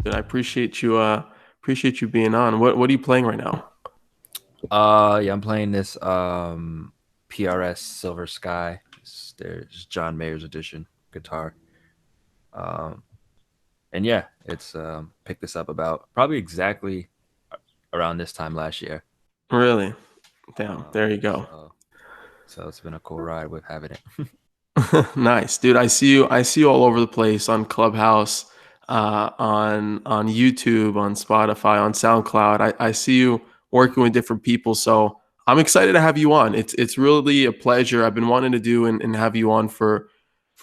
Dude, I appreciate you being on. What are you playing right now? Yeah, I'm playing this PRS Silver Sky. There's John Mayer's edition guitar. Um, and yeah, it's picked this up about probably exactly around this time last year. Really? Damn, Um, there you go. so so it's been a cool ride with having it. Nice, dude. I see you all over the place on Clubhouse, on YouTube, on Spotify, on SoundCloud. I see you working with different people, so I'm excited to have you on. It's really a pleasure. I've been wanting to do and have you on for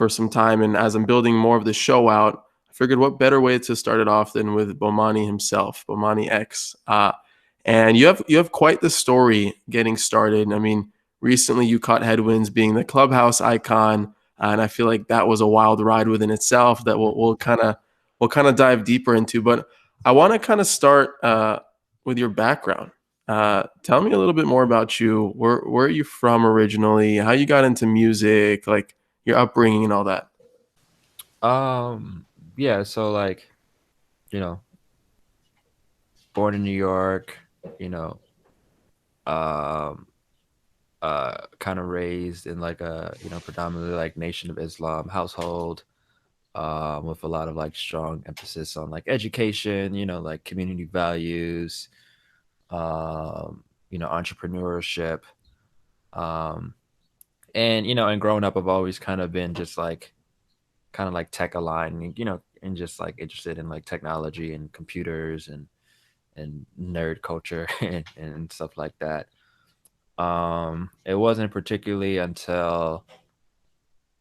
some time. And as I'm building more of the show out, I figured what better way to start it off than with Bomani himself, Bomani X. And you have quite the story getting started. I mean, recently you caught headwinds being the Clubhouse icon, and I feel like that was a wild ride within itself that we'll kind of dive deeper into. But I want to kind of start with your background. Tell me a little bit more about you. Where are you from originally? How you got into music, like your upbringing and all that. um, yeah, so like you know, born in New York, you know, um, kind of raised in like a predominantly like Nation of Islam household. With a lot of like strong emphasis on like education, like community values, entrepreneurship. Um, and growing up, I've always kind of been just like kind of like tech aligned, and just like interested in like technology and computers and nerd culture and stuff like that. It wasn't particularly until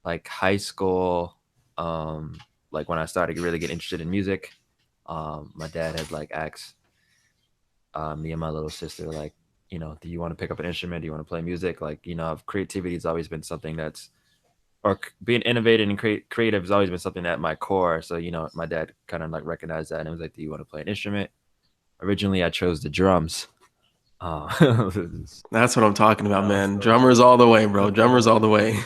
like high school, um, like when I started to really get interested in music. My dad had like asked me and my little sister, like, do you want to pick up an instrument? Do you want to play music? Like, creativity has always been something that's, or being innovative and creative has always been something at my core. So, my dad kind of like recognized that and was like, do you want to play an instrument? Originally, I chose the drums. Uh, That's what I'm talking about, man. so, Drummers all the way, bro. Drummers all the way.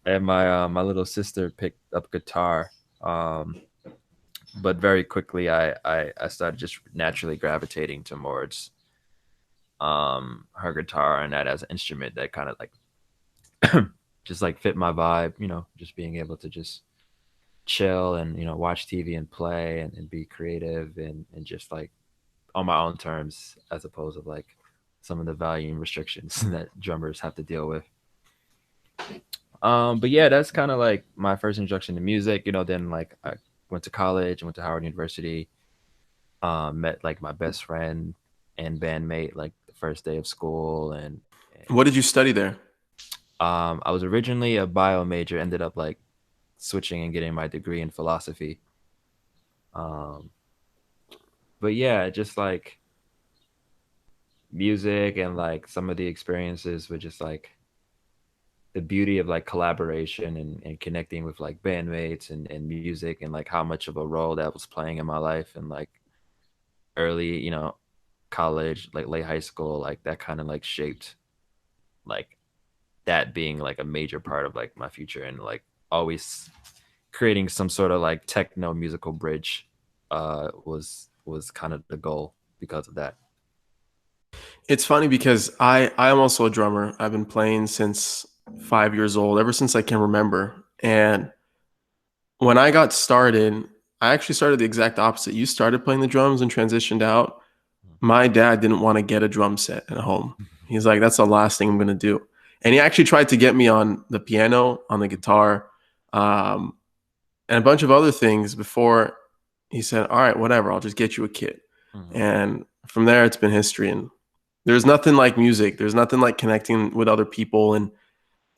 and my little sister picked up guitar. But very quickly, I started just naturally gravitating towards her guitar and that as an instrument that kind of like just like fit my vibe, just being able to just chill and watch TV and play and be creative and just like on my own terms as opposed to like some of the volume restrictions that drummers have to deal with. But yeah, that's kind of like my first introduction to music. Then like I went to college, went to Howard University, met like my best friend and bandmate like the first day of school, What did you study there? I was originally a bio major, ended up like switching and getting my degree in philosophy. Um, but yeah, just like music and like some of the experiences with just like the beauty of like collaboration and connecting with like bandmates and music and like how much of a role that was playing in my life and like early, college, like late high school, like that kind of like shaped like that being like a major part of like my future and like always creating some sort of like techno musical bridge was kind of the goal because of that. It's funny because I am also a drummer. I've been playing since 5 years old, ever since I can remember. And when I got started, I actually started the exact opposite. You started playing the drums and transitioned out. My dad didn't want to get a drum set at home. He's like, that's the last thing I'm gonna do. And he actually tried to get me on the piano, on the guitar, um, and a bunch of other things before he said, all right, whatever, I'll just get you a kit. Mhm. And from there, it's been history. And there's nothing like music. There's nothing like connecting with other people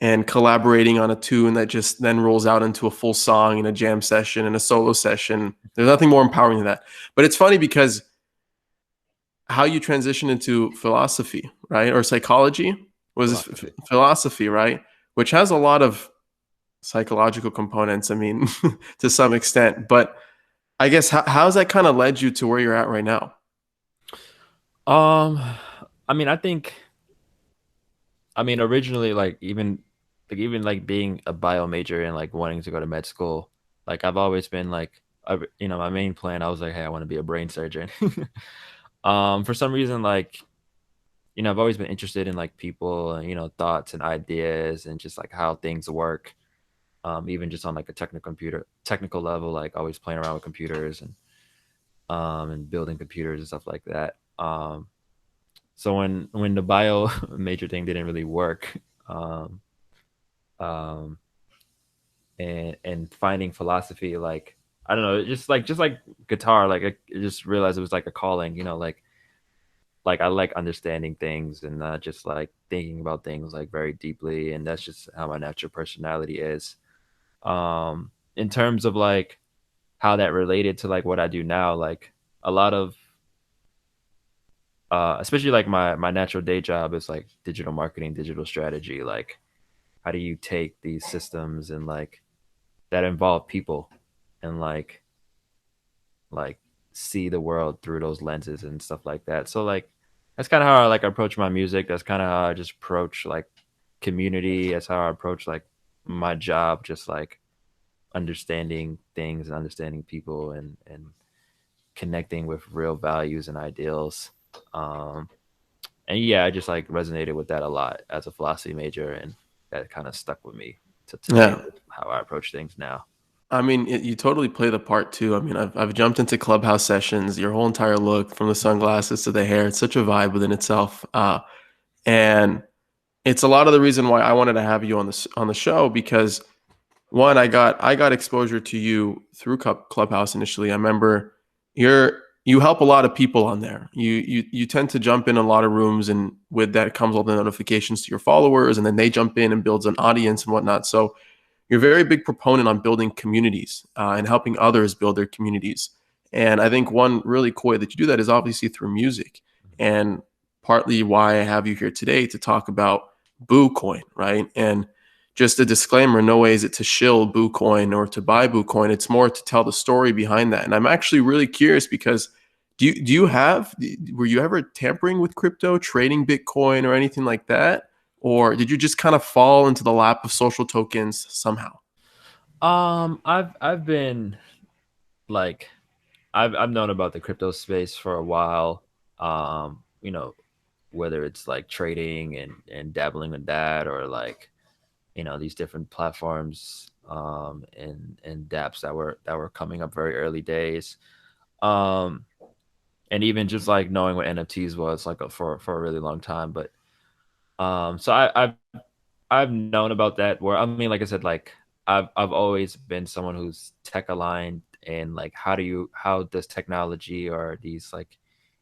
and collaborating on a tune that just then rolls out into a full song in a jam session and a solo session. There's nothing more empowering than that. But it's funny because how you transition into philosophy, right? Or psychology was this Philosophy. philosophy, right? Which has a lot of psychological components, I mean, to some extent. But I guess how's that kind of led you to where you're at right now? Um, I mean, originally, like even like being a bio major and like wanting to go to med school, like I've always been like my main plan, I was like, hey, I want to be a brain surgeon. For some reason, like, I've always been interested in like people and, thoughts and ideas and just like how things work. Even just on like a technical level, like always playing around with computers and building computers and stuff like that. So when the bio major thing didn't really work, um, um, and finding philosophy, like I don't know, just like guitar, like I just realized it was like a calling, like I like understanding things and not just like thinking about things like very deeply, and that's just how my natural personality is. In terms of like how that related to like what I do now, like a lot of especially like my natural day job is like digital marketing, digital strategy. Like how do you take these systems and like that involve people and like see the world through those lenses and stuff like that. So like that's kind of how I like approach my music. That's kind of how I just approach like community. That's how I approach like my job, just like understanding things and understanding people and connecting with real values and ideals. Um, and yeah, I just like resonated with that a lot as a philosophy major, and that kind of stuck with me to today Yeah. with how I approach things now. I mean, you totally play the part too. I mean, I've jumped into Clubhouse sessions. Your whole entire look, from the sunglasses to the hair, it's such a vibe within itself. And it's a lot of the reason why I wanted to have you on the show, because one, I got exposure to you through Clubhouse initially. I remember you help a lot of people on there. You tend to jump in a lot of rooms, and with that comes all the notifications to your followers, and then they jump in and builds an audience and whatnot. So you're a very big proponent on building communities and helping others build their communities. And I think one really cool way that you do that is obviously through music. And partly why I have you here today to talk about Boo Coin, right? And just a disclaimer, no way is it to shill Boo Coin or to buy Boo Coin. It's more to tell the story behind that. And I'm actually really curious because were you ever tampering with crypto, trading Bitcoin or anything like that? Or did you just kind of fall into the lap of social tokens somehow? I've been like I've known about the crypto space for a while. Whether it's like trading and dabbling with that, or like these different platforms and dApps that were coming up very early days. Um, and even just like knowing what NFTs was like for a really long time. But so I've known about that. Where I mean, like I said, like I've always been someone who's tech aligned, and like how does technology or these like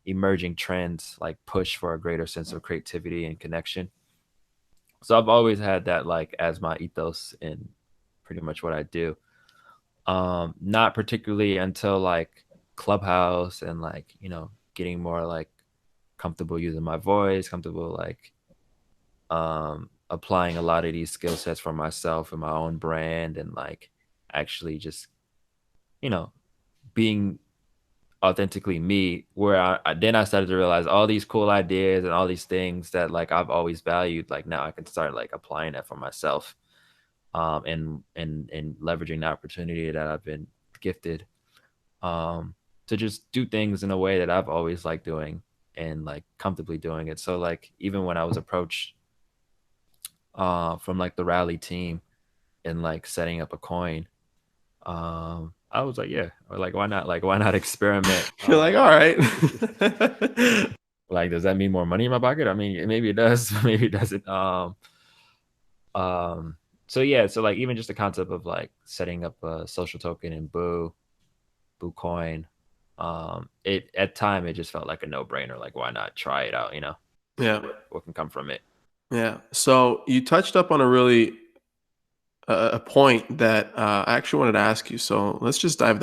emerging trends like push for a greater sense of creativity and connection. So I've always had that like as my ethos in pretty much what I do. Not particularly until like Clubhouse and like getting more like comfortable using my voice, comfortable like applying a lot of these skill sets for myself and my own brand, and like actually just you know being authentically me, where then I started to realize all these cool ideas and all these things that like I've always valued, like now I can start like applying that for myself, and leveraging the opportunity that I've been gifted, to just do things in a way that I've always liked doing and like comfortably doing it. So like even when I was approached from like the rally team and like setting up a coin, I was like, yeah, or like why not experiment? You're like, all right. Like, does that mean more money in my pocket? I mean, maybe it does, maybe it doesn't. Um, so yeah, so like even just the concept of like setting up a social token in Boo Coin, it at time it just felt like a no brainer. Like, why not try it out? Yeah. What can come from it? Yeah. So you touched up on a really a point that I actually wanted to ask you. So let's just dive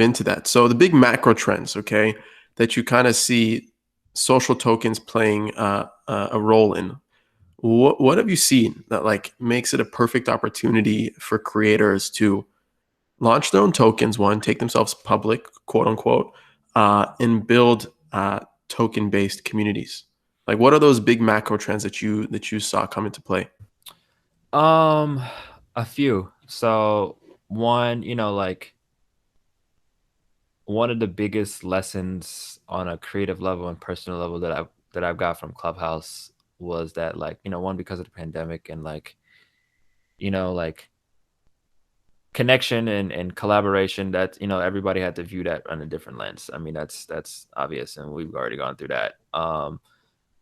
into that. So the big macro trends, okay, that you kind of see social tokens playing a role in. What have you seen that like makes it a perfect opportunity for creators to launch their own tokens, one, take themselves public, quote unquote, and build token based communities? Like, what are those big macro trends that you saw come into play? Um, a few. So one, like one of the biggest lessons on a creative level and personal level that I've got from Clubhouse was that, like, one, because of the pandemic, and like, like connection and collaboration, that everybody had to view that on a different lens. I mean, that's obvious, and we've already gone through that.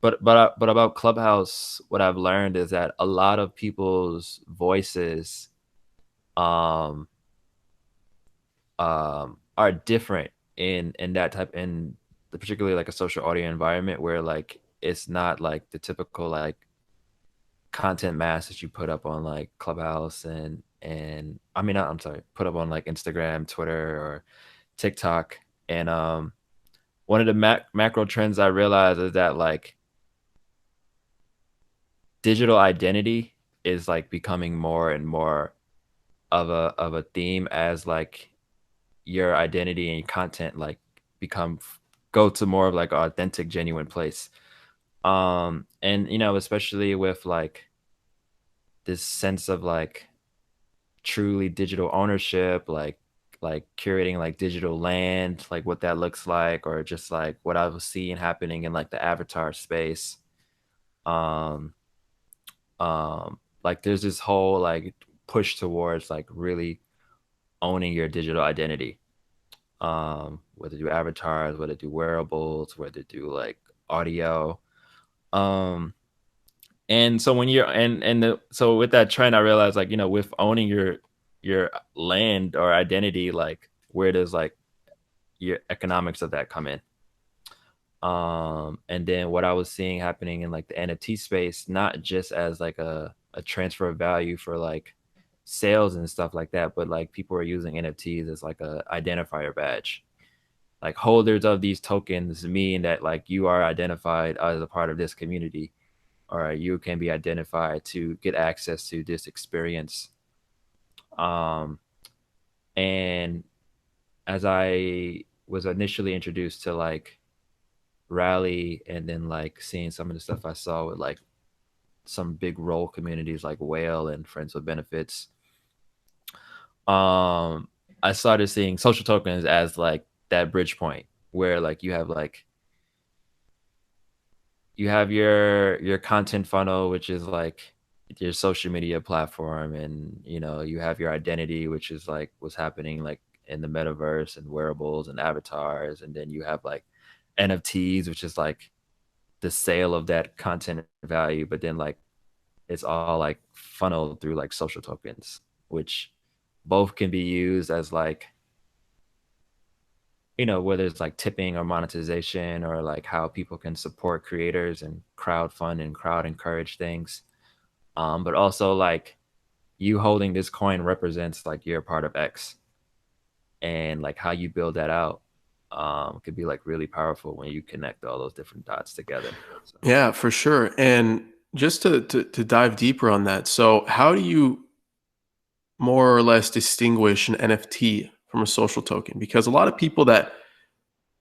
But about Clubhouse, what I've learned is that a lot of people's voices um are different in that type, in the particularly like a social audio environment, where like it's not like the typical like content mass that you put up on like Clubhouse, and I mean, I'm sorry, put up on like Instagram, Twitter, or TikTok. And one of the macro trends I realized is that like digital identity is like becoming more and more of a theme, as like your identity and content like become go to more of like authentic, genuine place. And especially with like this sense of like truly digital ownership, like curating like digital land, like what that looks like, or just like what I was seeing happening in like the avatar space. um like there's this whole like push towards like really owning your digital identity, whether do avatars, whether do wearables, whether do like audio. um and so when you're so with that trend, I realized, like, with owning your land or identity, like where does like your economics of that come in? And then what I was seeing happening in like the NFT space, not just as like a transfer of value for like sales and stuff like that, but like people are using NFTs as like a identifier badge. Like holders of these tokens mean that like you are identified as a part of this community, or you can be identified to get access to this experience. Um, and as I was initially introduced to like Rally, and then like seeing some of the stuff I saw with like some big role communities like Whale and Friends with Benefits, um, I started seeing social tokens as like that bridge point, where like you have your content funnel, which is like your social media platform, and you have your identity, which is like what's happening like in the metaverse and wearables and avatars, and then you have like NFTs, which is like the sale of that content value, but then like it's all like funneled through like social tokens, which both can be used as like, whether it's like tipping or monetization, or like how people can support creators and crowd fund and crowd encourage things. But also like you holding this coin represents like you're a part of X, and like how you build that out could be like really powerful when you connect all those different dots together. So. Yeah, for sure. And just to dive deeper on that, so how do you more or less distinguish an NFT from a social token? Because a lot of people that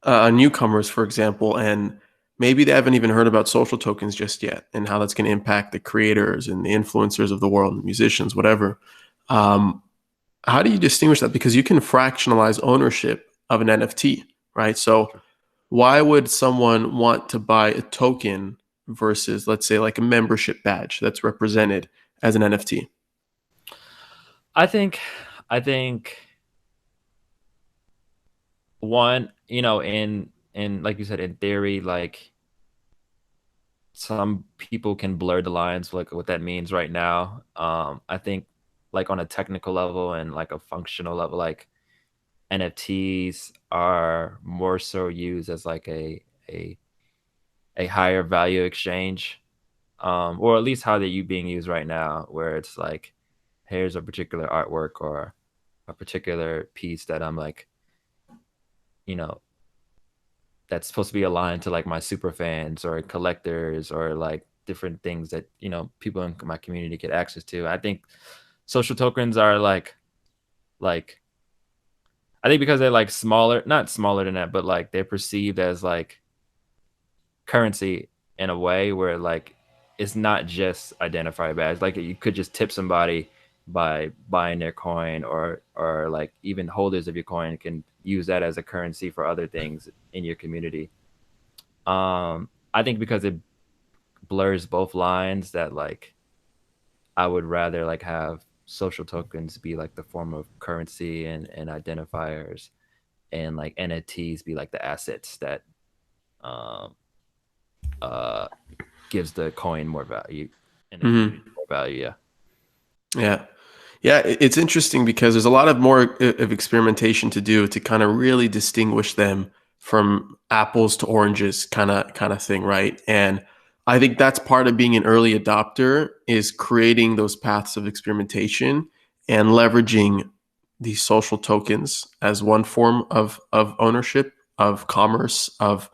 newcomers, for example, and maybe they haven't even heard about social tokens just yet, and how that's going to impact the creators and the influencers of the world, the musicians, whatever. Um, how do you distinguish that? Because you can fractionalize ownership of an NFT, right? So why would someone want to buy a token versus, let's say, like a membership badge that's represented as an NFT? I think one, in like you said, in theory, like some people can blur the lines like what that means right now. I think like on a technical level and like a functional level, like NFTs are more so used as like a a higher value exchange, or at least how they're being used right now, where it's like, here's a particular artwork or a particular piece that I'm like, you know, that's supposed to be aligned to like my super fans or collectors, or like different things that people in my community get access to. I think social tokens are like I think because they're like smaller, not smaller than that, but like they're perceived as like currency in a way where like it's not just identifier badge. Like you could just tip somebody by buying their coin, or like even holders of your coin can use that as a currency for other things in your community. I think because it blurs both lines, that like I would rather like have social tokens be like the form of currency and identifiers, and like NFTs be like the assets that um uh gives the coin more value and the Hmm. community more value. Yeah. Yeah. Yeah, it's interesting because there's a lot of more of experimentation to do to kind of really distinguish them from apples to oranges kind of thing, right? And I think that's part of being an early adopter is creating those paths of experimentation and leveraging these social tokens as one form of ownership, of commerce, of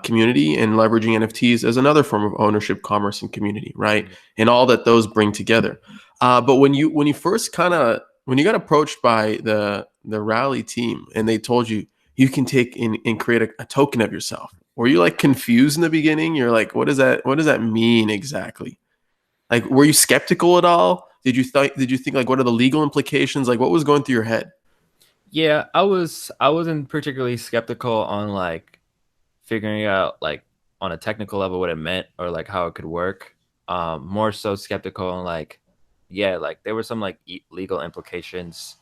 community, and leveraging NFTs as another form of ownership, commerce, and community, right? Mhm. And all that those bring together. But when you first when you got approached by the rally team and they told you you can take and create a token of yourself, were you like confused in the beginning? You're like, what does that mean exactly? Like, were you skeptical at all? Did you think like what are the legal implications? Like, what was going through your head? Yeah, I wasn't particularly skeptical on like figuring out like on a technical level what it meant or like how it could work. More so skeptical on like, yeah, like there were some like legal implications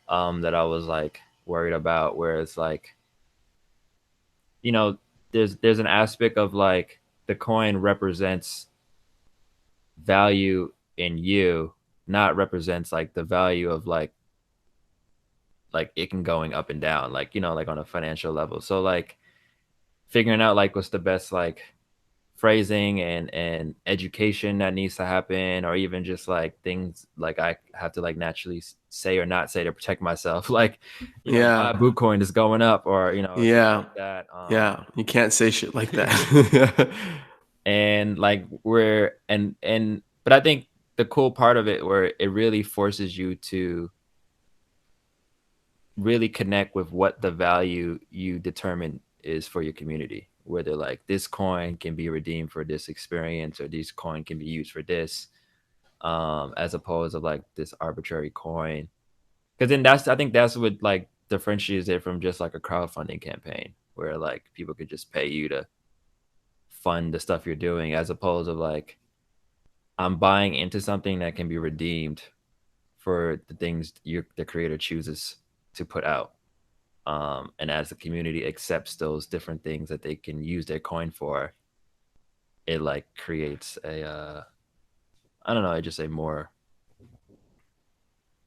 that I was like worried about, where it's like, you know, there's an aspect of like the coin represents value in you, not represents like the value of like it can going up and down, like, you know, like on a financial level. So like figuring out like what's the best like phrasing and education that needs to happen, or even just like things like I have to like naturally say or not say to protect myself, like, you know, my Yeah, boot coin is going up, or you know, something yeah, like that. yeah. You can't say shit like that. And like we're and but I think the cool part of it, where it really forces you to really connect with what the value you determine is for your community, whether like this coin can be redeemed for this experience, or this coin can be used for this, as opposed to like this arbitrary coin. Because then I think that's what like differentiates it from just like a crowdfunding campaign, where like people could just pay you to fund the stuff you're doing, as opposed to like I'm buying into something that can be redeemed for the things the creator chooses to put out. And as the community accepts those different things that they can use their coin for, it like creates a I don't know, I just say more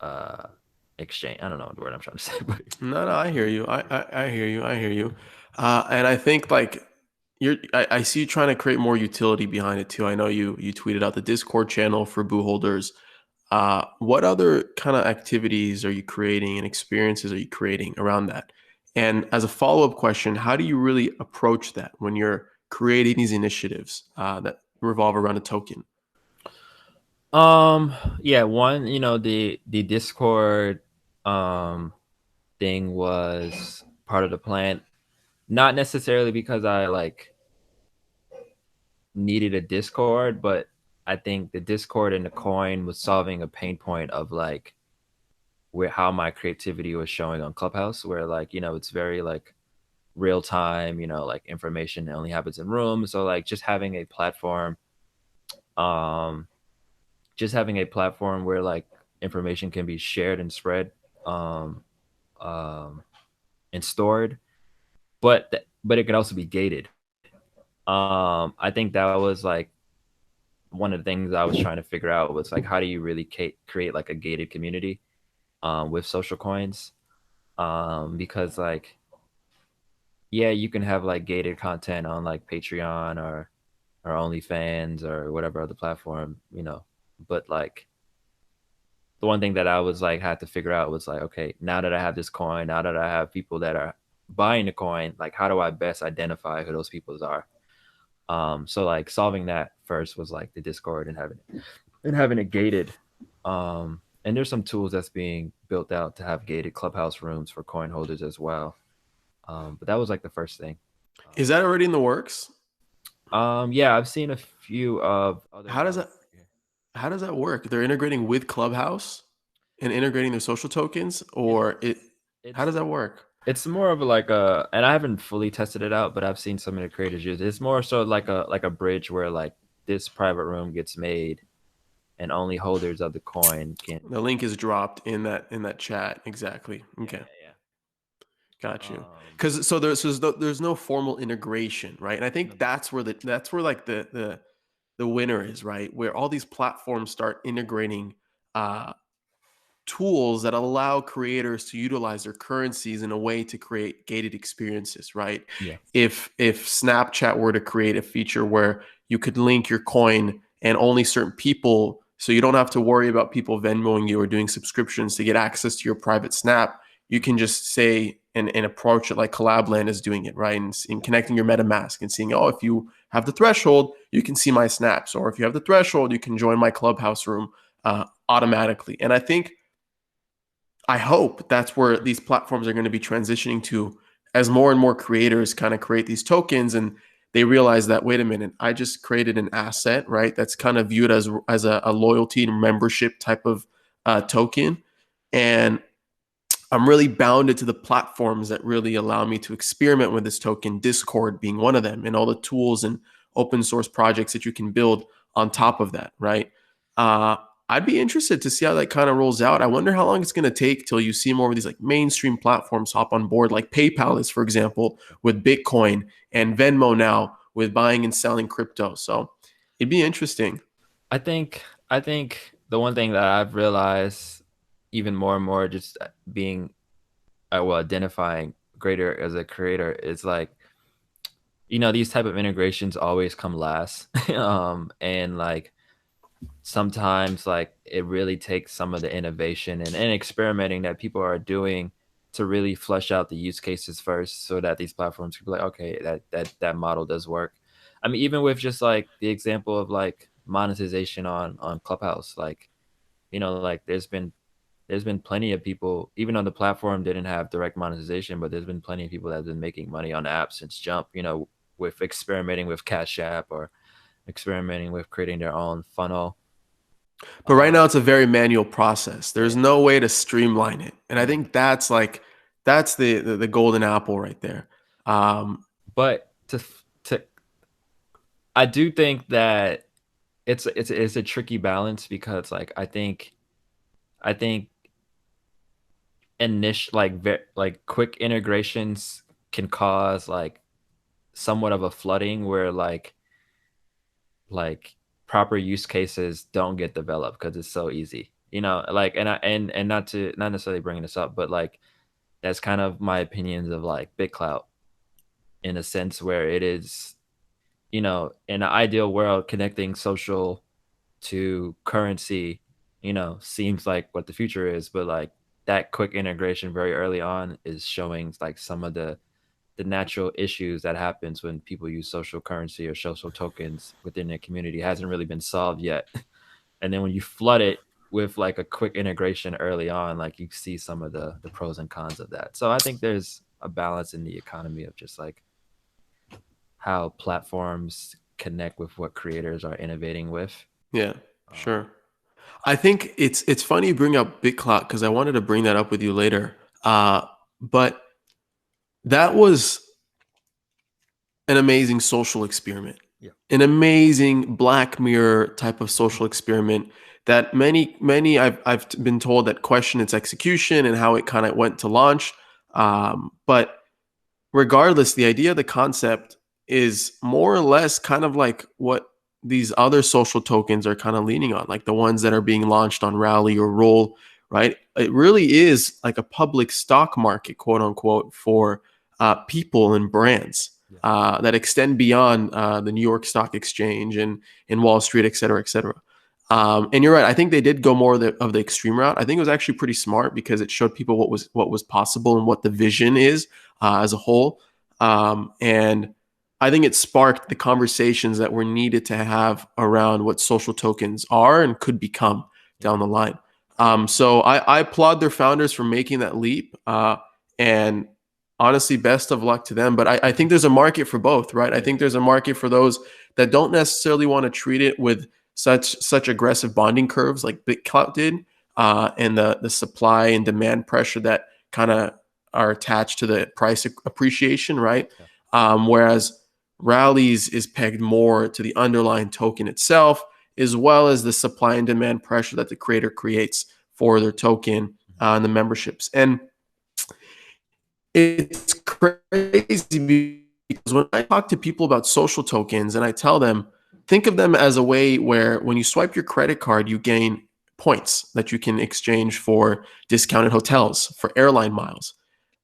uh exchange. I don't know the word I'm trying to say, but No, no, I hear you. I hear you. I hear you. And I think like I see you trying to create more utility behind it too. I know you tweeted out the Discord channel for boo holders. What other kind of activities are you creating and experiences are you creating around that? And as a follow-up question, how do you really approach that when you're creating these initiatives that revolve around a token? yeah, one, you know, the Discord um thing was part of the plan, not necessarily because I like needed a Discord, but I think the Discord and the coin was solving a pain point of like where how my creativity was showing on Clubhouse, where like, you know, it's very like real time, you know, like information only happens in rooms. So like um just having a platform where like information can be shared and spread, um um and stored, but but it could also be gated. I think that was like one of the things I was trying to figure out, was like how do you really create like a gated community with social coins, because like, yeah, you can have like gated content on like Patreon or OnlyFans or whatever other platform, you know. But like the one thing that I was like had to figure out was like, okay, now that I have this coin, now that I have people that are buying the coin, like how do I best identify who those people are? So like solving that first was like the Discord and having it gated. And there's some tools that's being built out to have gated Clubhouse rooms for coin holders as well. But that was like the first thing. Is that already in the works? Yeah, I've seen a few of other How does ones. that Yeah. How does that work? They're integrating with Clubhouse and integrating their social tokens, or it? How It's does that work? it's more of like a, and I haven't fully tested it out, but I've seen some of the creators use it. It's more so like a bridge where like this private room gets made and only holders of the coin can. The link is dropped in that chat. Exactly. Yeah, Okay. yeah, Got yeah. you. Because there's no formal integration, right? And I No, think that's where like the winner is, right? Where all these platforms start integrating uh, tools that allow creators to utilize their currencies in a way to create gated experiences, right? yeah, If Snapchat were to create a feature where you could link your coin and only certain people, so you don't have to worry about people Venmoing you or doing subscriptions to get access to your private Snap, you can just say and approach it like Collabland is doing it, right? And in connecting your MetaMask and seeing, oh, if you have the threshold, you can see my snaps, or if you have the threshold, you can join my Clubhouse room automatically. And I hope that's where these platforms are going to be transitioning to as more and more creators kind of create these tokens and they realize that, wait a minute, I just created an asset, right? That's kind of viewed as a loyalty and membership type of token. And I'm really bounded to the platforms that really allow me to experiment with this token, Discord being one of them, and all the tools and open source projects that you can build on top of that, right? Uh, I'd be interested to see how that kind of rolls out. I wonder how long it's going to take till you see more of these like mainstream platforms hop on board, like PayPal is, for example, with Bitcoin, and Venmo now with buying and selling crypto. So it'd be interesting. I think the one thing that I've realized even more and more, just being well, identifying greater as a creator, is like, these type of integrations always come last. And like sometimes like it really takes some of the innovation and experimenting that people are doing to really flesh out the use cases first, so that these platforms can be like, okay, that model does work. I mean, even with just like the example of like monetization on Clubhouse, like, like there's been plenty of people, even on the platform didn't have direct monetization, but there's been plenty of people that have been making money on the app since jump, with experimenting with Cash App or experimenting with creating their own funnel. But right now Um, it's a very manual process. There's yeah, no way to streamline it. And I yeah. think that's the golden apple right there. Um, But to I do think that it's a tricky balance, because like I think initial like quick integrations can cause like somewhat of a flooding where like proper use cases don't get developed because it's so easy. Like, and not necessarily bringing this up, but like that's kind of my opinions of like BitClout, in a sense where it is, in an ideal world, connecting social to currency, seems like what the future is, but like that quick integration very early on is showing like some of the natural issues that happens when people use social currency or social tokens within their community hasn't really been solved yet. And then when you flood it with like a quick integration early on, like you see some of the pros and cons of that. So I think there's a balance in the economy of just like how platforms connect with what creators are innovating with. yeah, Um, sure. I think it's funny you bring up BitClout because I wanted to bring that up with you later. But that was an amazing social experiment, yeah. an amazing Black Mirror type of social experiment that many I've been told that question its execution and how it kind of went to launch. But regardless, the idea, the concept is more or less kind of like what these other social tokens are kind of leaning on, like the ones that are being launched on Rally or Roll, right? It really is like a public stock market, quote unquote, for people and brands Yeah. that extend beyond the New York Stock Exchange and Wall Street, et cetera, et cetera. And you're right. I think they did go more of the extreme route. I think it was actually pretty smart because it showed people what was possible and what the vision is as a whole. And I think it sparked the conversations that were needed to have around what social tokens are and could become Yeah. down the line. So I applaud their founders for making that leap. And honestly, best of luck to them. But I think there's a market for both, right? I think there's a market for those that don't necessarily want to treat it with such aggressive bonding curves like BitClout did, and the supply and demand pressure that kind of are attached to the price appreciation, right? Yeah. Whereas rallies is pegged more to the underlying token itself, as well as the supply and demand pressure that the creator creates for their token and the memberships. And it's crazy because when I talk to people about social tokens and I tell them, think of them as a way where when you swipe your credit card, you gain points that you can exchange for discounted hotels, for airline miles.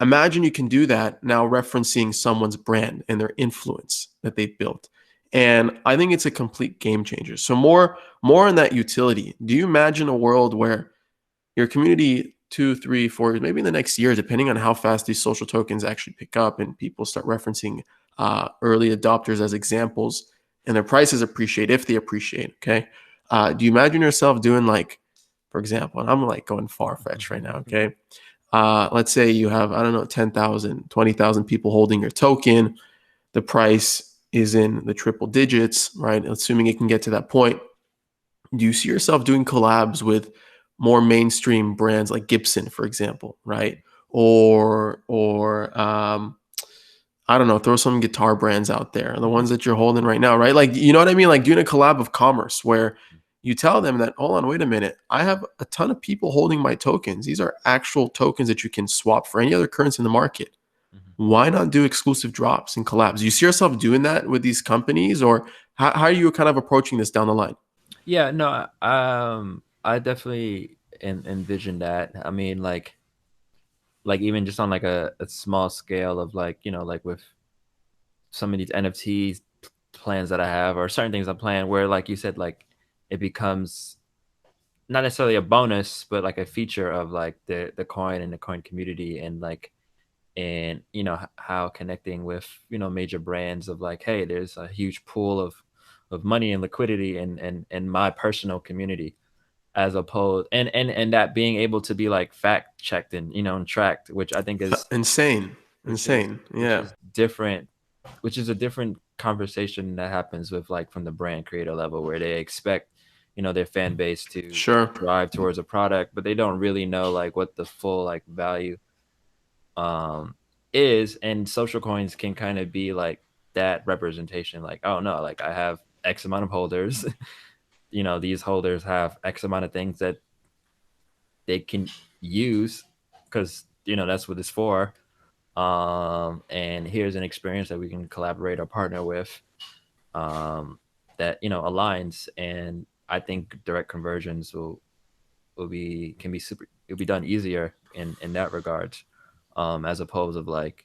Imagine you can do that now referencing someone's brand and their influence that they've built. And I think it's a complete game changer. So more on that utility. Do you imagine a world where your community 2, 3, 4, maybe in the next year, depending on how fast these social tokens actually pick up and people start referencing early adopters as examples and their prices appreciate if they appreciate, okay? Do you imagine yourself doing like, for example, and I'm like going far-fetched right now, okay? Let's say you have, I don't know, 10,000, 20,000 people holding your token. The price is in the triple digits, right? Assuming it can get to that point. Do you see yourself doing collabs with more mainstream brands like Gibson, for example, right? Or I don't know, throw some guitar brands out there, the ones that you're holding right now, right? Like, you know what I mean? Like doing a collab of commerce where you tell them that, hold on, wait a minute, I have a ton of people holding my tokens. These are actual tokens that you can swap for any other currency in the market. Why not do exclusive drops and collabs? Do you see yourself doing that with these companies, or how are you kind of approaching this down the line? Yeah, no, I definitely envision that. I mean, like even just on like a small scale of like, you know, like with some of these NFTs plans that I have or certain things I plan where like you said, like it becomes not necessarily a bonus, but like a feature of like the coin and the coin community and like and you know how connecting with you know major brands of like, hey, there's a huge pool of money and liquidity and my personal community as opposed and that being able to be like fact checked and you know and tracked, which I think is Insane. Insane. which Yeah. is different, which is a different conversation that happens with like from the brand creator level where they expect you know their fan base to Sure. drive towards a product, but they don't really know like what the full like value um is, and social coins can kind of be like that representation like, oh no, like I have X amount of holders you know these holders have X amount of things that they can use because you know that's what it's for, and here's an experience that we can collaborate or partner with that you know aligns, and I think direct conversions will be can be super, it'll be done easier in that regard, as opposed of like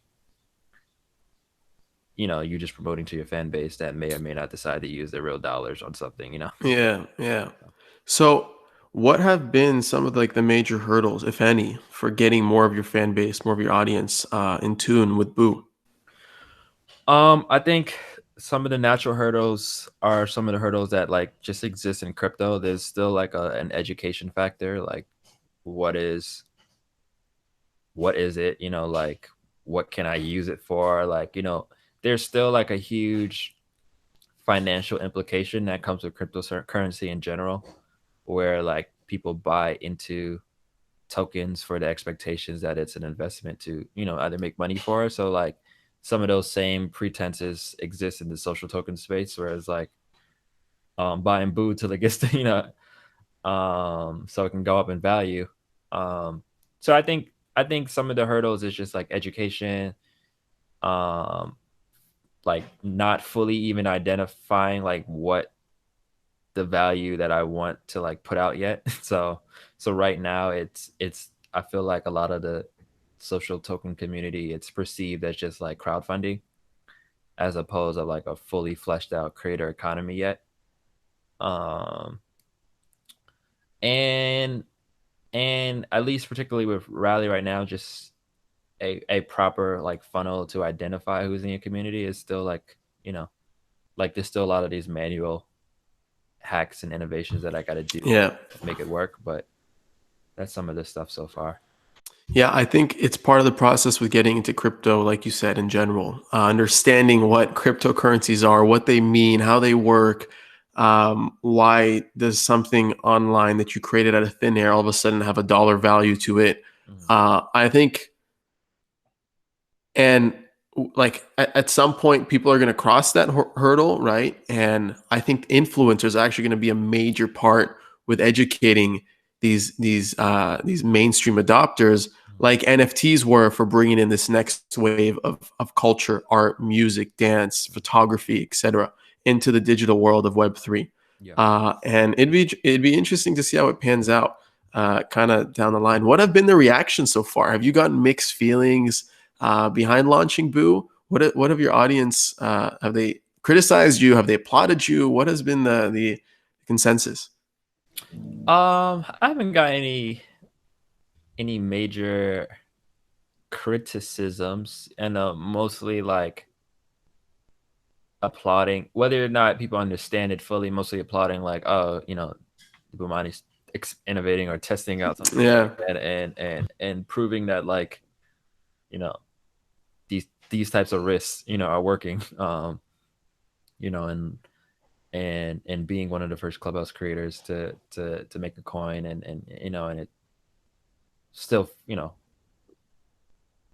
you know you just promoting to your fan base that may or may not decide to use their real dollars on something, you know. Yeah. Yeah. So, what have been some of like the major hurdles, if any, for getting more of your fan base, more of your audience in tune with Boo? I think some of the natural hurdles are some of the hurdles that like just exist in crypto. There's still like an education factor, like what is what is it, you know, like what can I use it for? Like, you know, there's still like a huge financial implication that comes with cryptocurrency in general, where like people buy into tokens for the expectations that it's an investment to, you know, either make money for. So like some of those same pretenses exist in the social token space, whereas like buying boo till it gets to, you know, so it can go up in value. So I think some of the hurdles is just like education, um, like not fully even identifying like what the value that I want to like put out yet. So right now it's I feel like a lot of the social token community it's perceived as just like crowdfunding as opposed to like a fully fleshed out creator economy yet. Um and and at least particularly with Rally right now, just a proper like funnel to identify who's in your community is still like, you know, like there's still a lot of these manual hacks and innovations that I got to do Yeah. to make it work, but that's some of the stuff so far. Yeah, I think it's part of the process with getting into crypto, like you said, in general, understanding what cryptocurrencies are, what they mean, how they work, Why does something online that you created out of thin air all of a sudden have a dollar value to it? I think, and like at some point, people are going to cross that hurdle, right? And I think influencers are actually going to be a major part with educating these mainstream adopters, like NFTs were for bringing in this next wave of culture, art, music, dance, photography, etc., into the digital world of Web3. Yeah. And it'd be interesting to see how it pans out, kind of down the line. What have been the reactions so far? Have you gotten mixed feelings behind launching Boo? What have your audience, have they criticized you? Have they applauded you? What has been the consensus? I haven't got any major criticisms, and mostly like applauding, whether or not people understand it fully, mostly applauding like, oh, Bomani's innovating or testing out something Yeah. like that, and proving that, like, you know these types of risks are working, and being one of the first Clubhouse creators to make a coin, and it still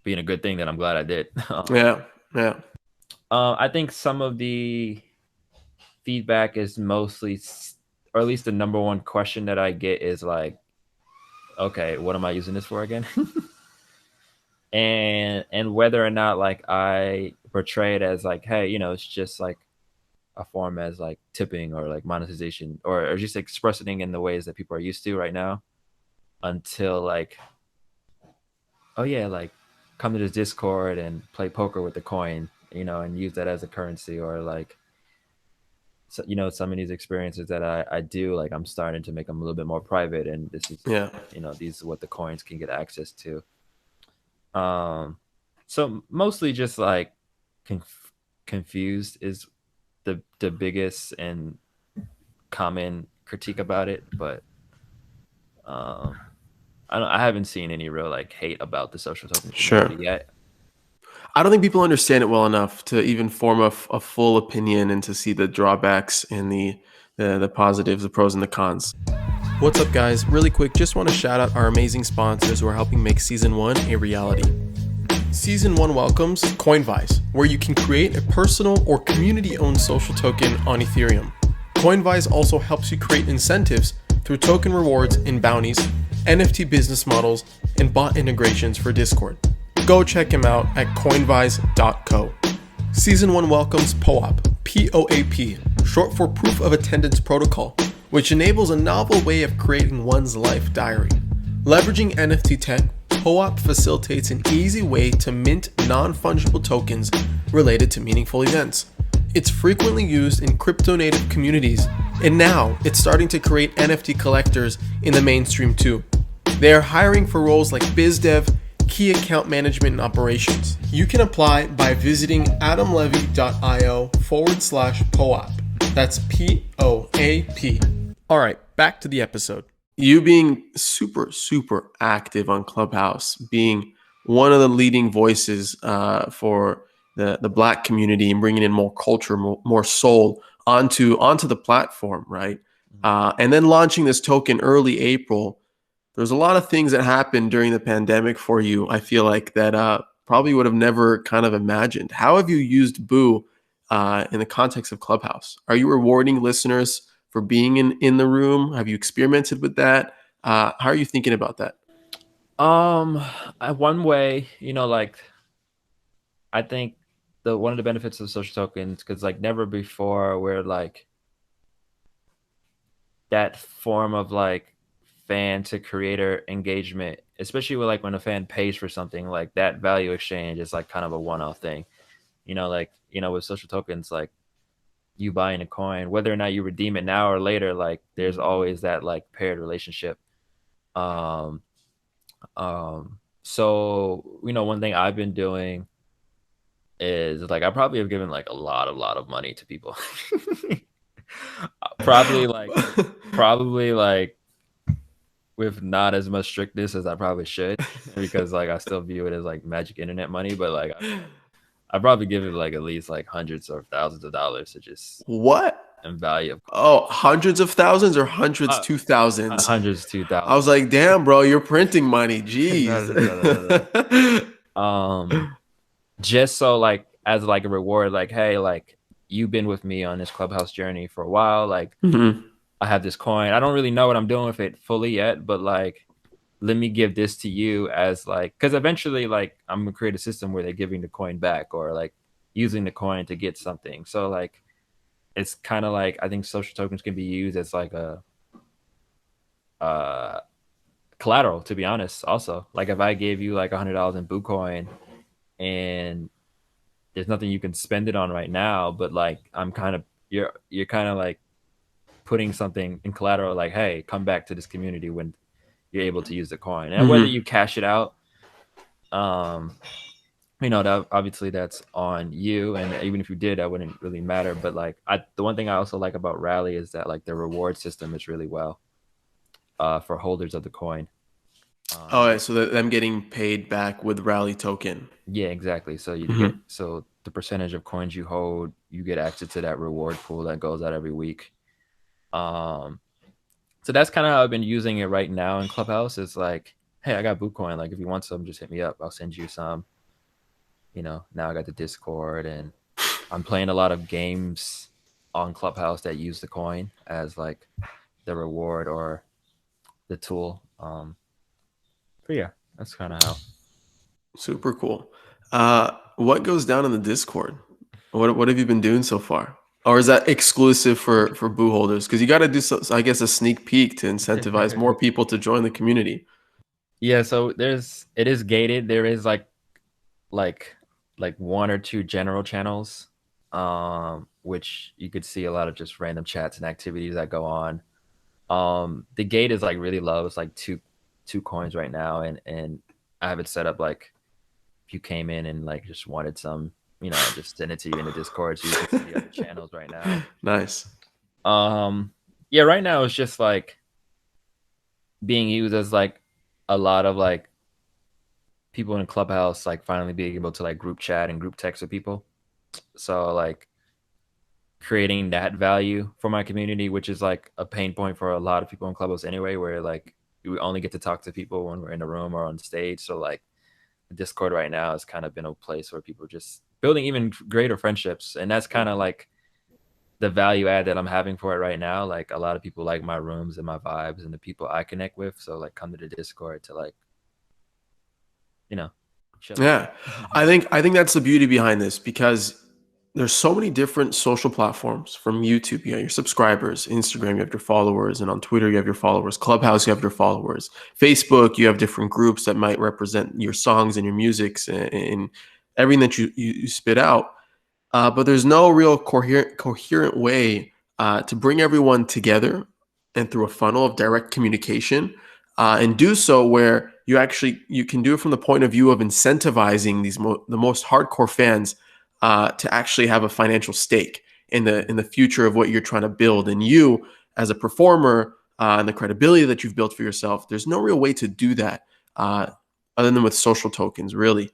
being a good thing that I'm glad I did. Yeah. Yeah. I think some of the feedback is mostly, or at least the number one question that I get is like, okay, what am I using this for again? and whether or not like I portray it as like, hey, it's just like a form as like tipping or like monetization, or just expressing in the ways that people are used to right now, until like, oh yeah, like come to this Discord and play poker with the coin, and use that as a currency, or like, so, some of these experiences that I do, like I'm starting to make them a little bit more private, and this is, Yeah. these are what the coins can get access to. So mostly just like confused is the biggest and common critique about it, but I haven't seen any real like hate about the social token Sure. community yet. I don't think people understand it well enough to even form a full opinion and to see the drawbacks and the positives, the pros and the cons. What's up, guys? Really quick, just want to shout out our amazing sponsors who are helping make Season 1 a reality. Season 1 welcomes Coinvise, where you can create a personal or community-owned social token on Ethereum. Coinvise also helps you create incentives through token rewards and bounties, NFT business models, and bot integrations for Discord. Go check him out at coinvise.co. Season 1 welcomes POAP, P-O-A-P, short for Proof of Attendance Protocol, which enables a novel way of creating one's life diary. Leveraging NFT tech, POAP facilitates an easy way to mint non-fungible tokens related to meaningful events. It's frequently used in crypto-native communities, and now it's starting to create NFT collectors in the mainstream too. They are hiring for roles like biz dev, key account management, and operations. You can apply by visiting adamlevy.io/POAP. That's P-O-A-P. All right, back to the episode. You being super, super active on Clubhouse, being one of the leading voices for the Black community and bringing in more culture, more soul onto the platform, right? And then launching this token early April. There's a lot of things that happened during the pandemic for you, I feel like, that probably would have never kind of imagined. How have you used Boo in the context of Clubhouse? Are you rewarding listeners for being in the room? Have you experimented with that? How are you thinking about that? One way, like, I think one of the benefits of social tokens, because like never before where like that form of like fan to creator engagement, especially with like when a fan pays for something, like that value exchange is like kind of a one-off thing. Like, with social tokens, like you buying a coin, whether or not you redeem it now or later, like there's always that like paired relationship. So one thing I've been doing is like I probably have given like a lot of money to people. probably like with not as much strictness as I probably should, because like I still view it as like magic internet money, but like I probably give it like at least like hundreds or thousands of dollars to just What? in value of Oh, hundreds of thousands or hundreds uh, to thousands? hundreds to I was thousands. like, damn, bro, you're printing money. No, Jeez. no, no, no, no, no. Just so like as like a reward, like, hey, like you've been with me on this Clubhouse journey for a while. Like Mhm. I have this coin. I don't really know what I'm doing with it fully yet, but like let me give this to you as like, because eventually like I'm gonna create a system where they're giving the coin back or like using the coin to get something. So like it's kind of like I think social tokens can be used as like a uh collateral, to be honest. Also, like if I gave you like $100 in Bitcoin and there's nothing you can spend it on right now, but like I'm kind of you're kind of like putting something in collateral, like, hey, come back to this community when you're able to use the coin. And whether Mhm. you cash it out, um that obviously that's on you, and even if you did, that wouldn't really matter. But like the one thing I also like about Rally is that like the reward system is really well for holders of the coin. All um right, so them getting paid back with rally token. yeah, exactly. So you get, Mhm. so the percentage of coins you hold, you get access to that reward pool that goes out every week. um so that's kind of how I've been using it right now in Clubhouse. It's like, hey, I got Bitcoin, like if you want some, just hit me up, I'll send you some. Now I got the Discord, and I'm playing a lot of games on Clubhouse that use the coin as like the reward or the tool. But yeah, that's kind of how. Super cool. What goes down in the Discord? What have you been doing so far? Or is that exclusive for boo holders? Because you got to do, so, I guess, a sneak peek to incentivize more people to join the community. Yeah, so it is gated. There is like like one or two general channels, which you could see a lot of just random chats and activities that go on. The gate is like really low. It's like two coins right now, and I have it set up like if you came in and like just wanted some, just send it to you in the Discord so you can see the other channels right now. Nice. Yeah, right now it's just like being used as like a lot of like people in Clubhouse like finally being able to like group chat and group text with people. So like creating that value for my community, which is like a pain point for a lot of people in Clubhouse anyway, where like we only get to talk to people when we're in a room or on stage. So like Discord right now has kind of been a place where people just building even greater friendships, and that's kind of like the value add that I'm having for it right now. Like a lot of people like my rooms and my vibes and the people I connect with, so like come to the Discord to like you know chill out. Yeah. I think that's the beauty behind this, because there's so many different social platforms. From YouTube, you got your subscribers; Instagram, you have your followers; and on Twitter, you have your followers; Clubhouse, you have your followers; Facebook, you have different groups that might represent your songs and your musics and everything that you spit out. But there's no real coherent way to bring everyone together and through a funnel of direct communication, and do so where you can do it from the point of view of incentivizing the most hardcore fans to actually have a financial stake in the future of what you're trying to build. And you, as a performer, and the credibility that you've built for yourself, there's no real way to do that uh, other than with social tokens, really.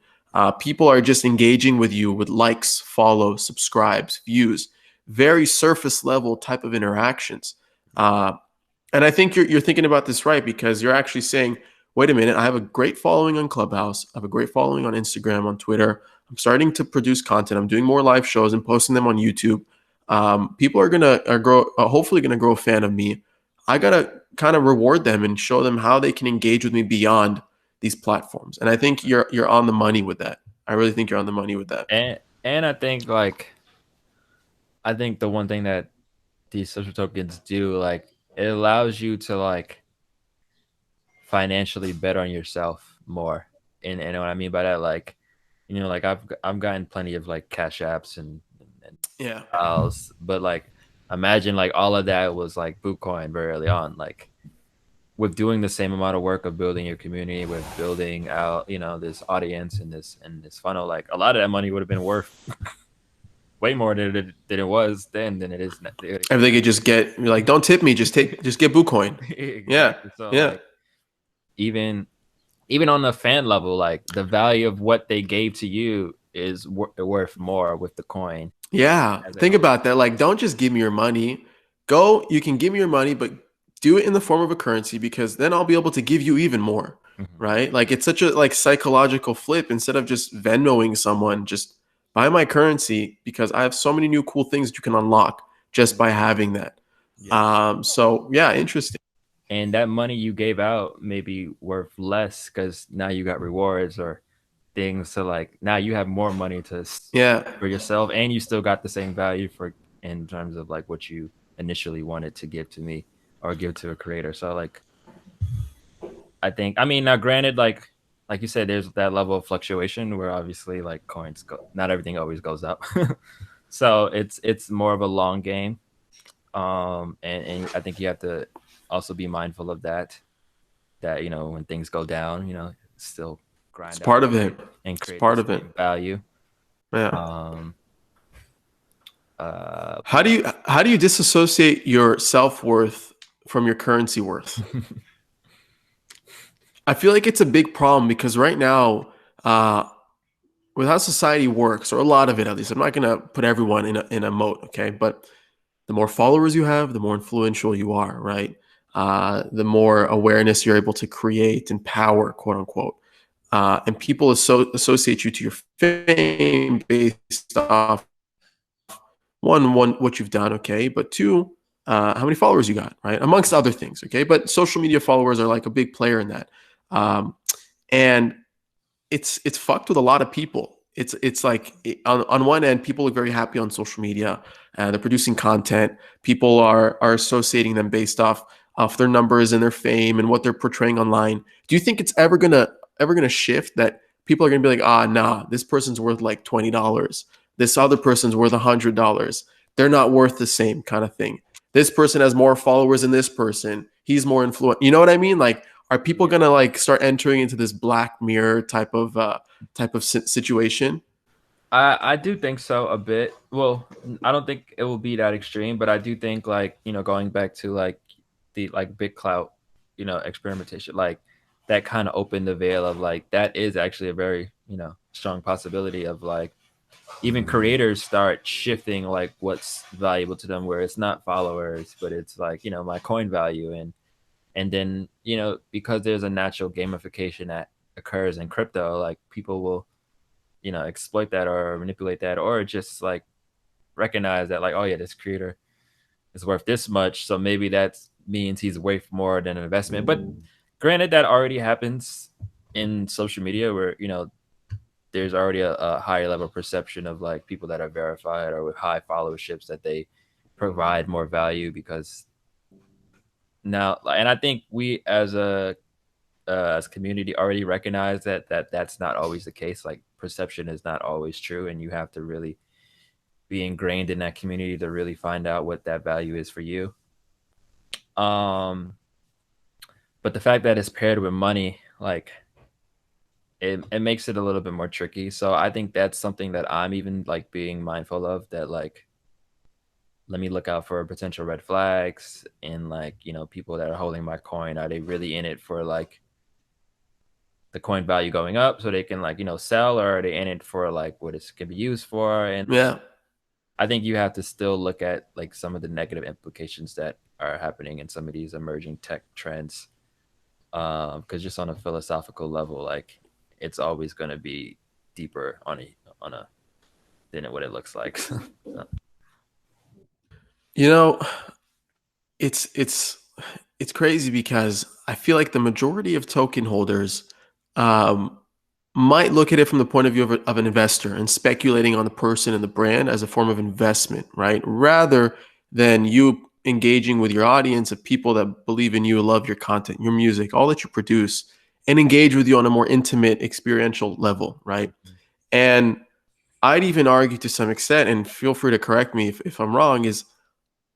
People are just engaging with you with likes, follows, subscribes, views, very surface level type of interactions. Uh, and I think you're thinking about this right, because you're actually saying, wait a minute, I have a great following on Clubhouse. I have a great following on Instagram, on Twitter. I'm starting to produce content. I'm doing more live shows and posting them on YouTube. People hopefully gonna grow a fan of me. I gotta kind of reward them and show them how they can engage with me beyond these platforms. And I think you're on the money with that. I really think you're on the money with that. And I think the one thing that these social tokens do, like it allows you to like financially bet on yourself more. And what I mean by that, like, like I've gotten plenty of like cash apps and Yeah. PayPals, but like imagine like all of that was like Bitcoin very early on. Like with doing the same amount of work of building your community, with building out, this audience and this funnel, like a lot of that money would have been worth way more than it was then than it is now. If they could just you're like, don't tip me, just get Bitcoin. Yeah. Exactly. So Yeah. like even even on the fan level, like the value of what they gave to you is worth more with the coin. Yeah. as it Think always about that. Like, don't just give me your money. Go, you can give me your money, but do it in the form of a currency because then I'll be able to give you even more. Mhm. Right. Like it's such a like psychological flip. Instead of just Venmoing someone, just buy my currency because I have so many new cool things that you can unlock just by having that. Yes. So yeah, interesting. And that money you gave out may be worth less because now you got rewards or things to like now you have more money to Yeah. for yourself and you still got the same value for in terms of like what you initially wanted to give to me or give to a creator. So like I think I mean now granted like you said there's that level of fluctuation where obviously like coins go not everything always goes up. So it's more of a long game. And I think you have to also be mindful of that you know when things go down, you know, still It's grind out part of it. and It's create the part of it. same value. Yeah. Um, How do you disassociate your self-worth from your currency worth? I feel like it's a big problem because right now, uh, with how society works, or a lot of it at least, I'm not gonna put everyone in a moat, okay? But the more followers you have, the more influential you are, right? The more awareness you're able to create and power, quote unquote. And people associate you to your fame based off one what you've done, okay, but two, how many followers you got, right, amongst other things, okay. But social media followers are like a big player in that, and it's fucked with a lot of people. It's like on one end, people look very happy on social media. They're producing content. People are associating them based off their numbers and their fame and what they're portraying online. Do you think it's ever gonna shift that people are gonna be like, ah, nah, this person's worth like $20. This other person's worth $100. They're not worth the same kind of thing. This person has more followers than this person. He's more influential. You know what I mean? Like, are people yeah, gonna like start entering into this Black Mirror type of situation? I do think so a bit. Well, I don't think it will be that extreme, but I do think like you know going back to like the like big clout, you know, experimentation, like that kind of opened the veil of like that is actually a very you know strong possibility of like even creators start shifting like what's valuable to them where it's not followers but it's like you know my coin value and then you know because there's a natural gamification that occurs in crypto like people will you know exploit that or manipulate that or just like recognize that like oh yeah this creator is worth this much so maybe that means he's worth more than an investment but granted that already happens in social media where you know there's already a higher level perception of like people that are verified or with high followerships that they provide more value because now and I think we as a community already recognize that's not always the case like perception is not always true and you have to really be ingrained in that community to really find out what that value is for you um but the fact that it's paired with money like it makes it a little bit more tricky. So I think that's something that I'm even like being mindful of that like let me look out for potential red flags and like, you know, people that are holding my coin, are they really in it for like the coin value going up so they can like, you know, sell or are they in it for like what it can be used for? And Yeah. I think you have to still look at like some of the negative implications that are happening in some of these emerging tech trends. Because just on a philosophical level, like it's always going to be deeper on a than what it looks like. You know, it's it's it's crazy because I feel like the majority of token holders um, might look at it from the point of view of an investor and speculating on the person and the brand as a form of investment, right? Rather than you engaging with your audience of people that believe in you, love your content, your music, all that you produce, and engage with you on a more intimate, experiential level, right? And I'd even argue to some extent, and feel free to correct me if I'm wrong, is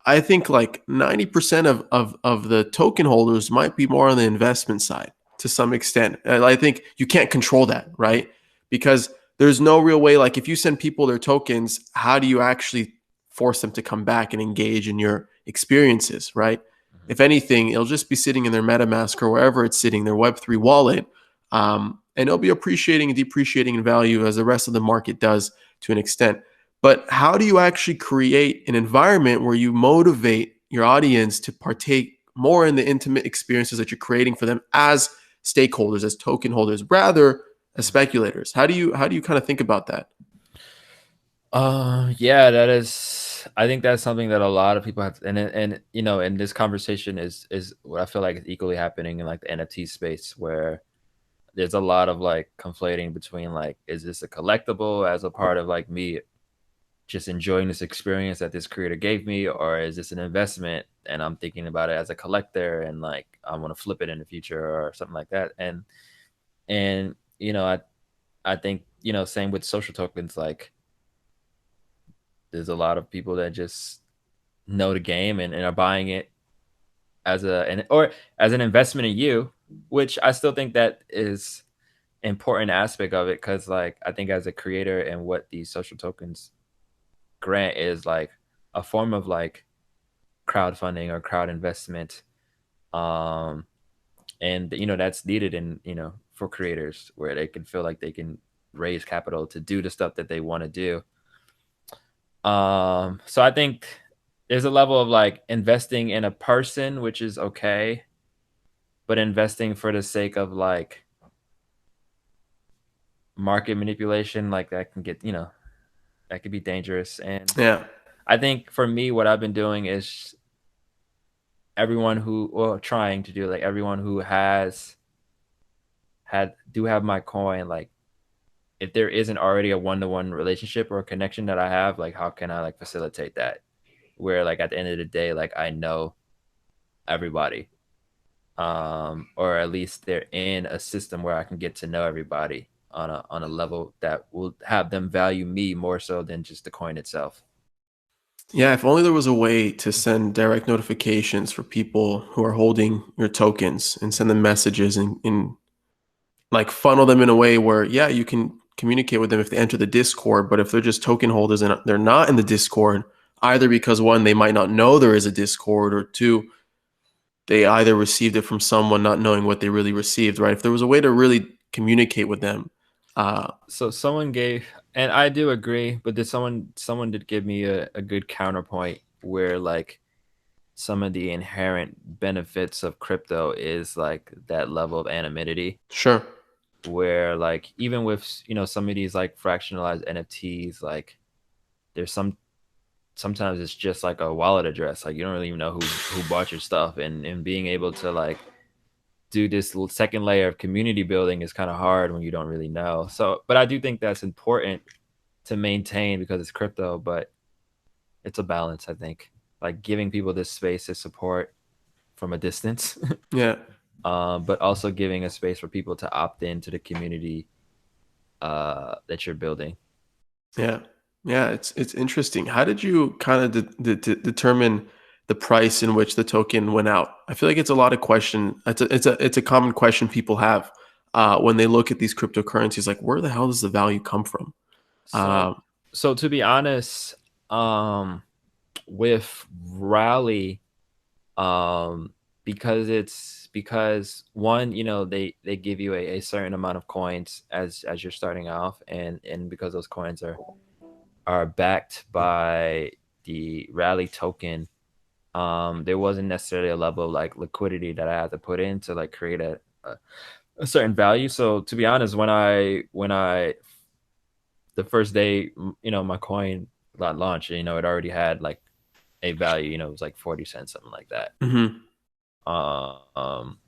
I think like 90% of the token holders might be more on the investment side to some extent. And I think you can't control that, right? Because there's no real way, like if you send people their tokens, how do you actually force them to come back and engage in your experiences, right? If anything, it'll just be sitting in their MetaMask or wherever it's sitting, their Web3 wallet. And it'll be appreciating and depreciating in value as the rest of the market does to an extent. But how do you actually create an environment where you motivate your audience to partake more in the intimate experiences that you're creating for them as stakeholders, as token holders, rather as speculators? How do you kind of think about that? Yeah, that is. I think that's something that a lot of people have, and you know, and this conversation is what I feel like is equally happening in like the NFT space, where there's a lot of like conflating between like, is this a collectible as a part of like me just enjoying this experience that this creator gave me, or is this an investment and I'm thinking about it as a collector and like I want to flip it in the future or something like that. And you know, I think, you know, same with social tokens, like there's a lot of people that just know the game and are buying it as or as an investment in you, which I still think that is important aspect of it, because like I think as a creator and what these social tokens grant is like a form of like crowdfunding or crowd investment, um and you know that's needed in, you know, for creators where they can feel like they can raise capital to do the stuff that they want to do. So I think there's a level of like investing in a person, which is okay, but investing for the sake of like market manipulation, like that can get, you know, that could be dangerous. And Yeah. I think for me, what I've been doing is everyone who, well, trying to do, like everyone who has have my coin, like if there isn't already a one-to-one relationship or a connection that I have, like how can I like facilitate that? Where like at the end of the day, like I know everybody. Or at least they're in a system where I can get to know everybody on a level that will have them value me more so than just the coin itself. Yeah, if only there was a way to send direct notifications for people who are holding your tokens and send them messages and like funnel them in a way where, yeah, you can communicate with them if they enter the Discord. But if they're just token holders and they're not in the Discord, either because one, they might not know there is a Discord, or two, they either received it from someone not knowing what they really received, right? If there was a way to really communicate with them, So someone gave, and I do agree, but did someone did give me a good counterpoint where like some of the inherent benefits of crypto is like that level of anonymity, sure. where like even with, you know, some of these like fractionalized NFTs, like there's sometimes it's just like a wallet address, like you don't really even know who bought your stuff, and being able to like do this second layer of community building is kind of hard when you don't really know. So but I do think that's important to maintain because it's crypto, but it's a balance, I think, like giving people this space to support from a distance. Yeah. But also giving a space for people to opt into the community that you're building. Yeah. Yeah, it's interesting. How did you kind of determine the price in which the token went out? I feel like it's a lot of question. It's a common question people have when they look at these cryptocurrencies. Like, where the hell does the value come from? So, Um, so to be honest, um, with Rally, um, because one, you know, they give you a certain amount of coins as you're starting off, and because those coins are backed by the Rally token, there wasn't necessarily a level of like liquidity that I had to put in to like create a certain value. So to be honest, when I the first day, you know, my coin got launched, you know, it already had like a value, you know, it was like 40 cents, something like that. mhm. Uh, um,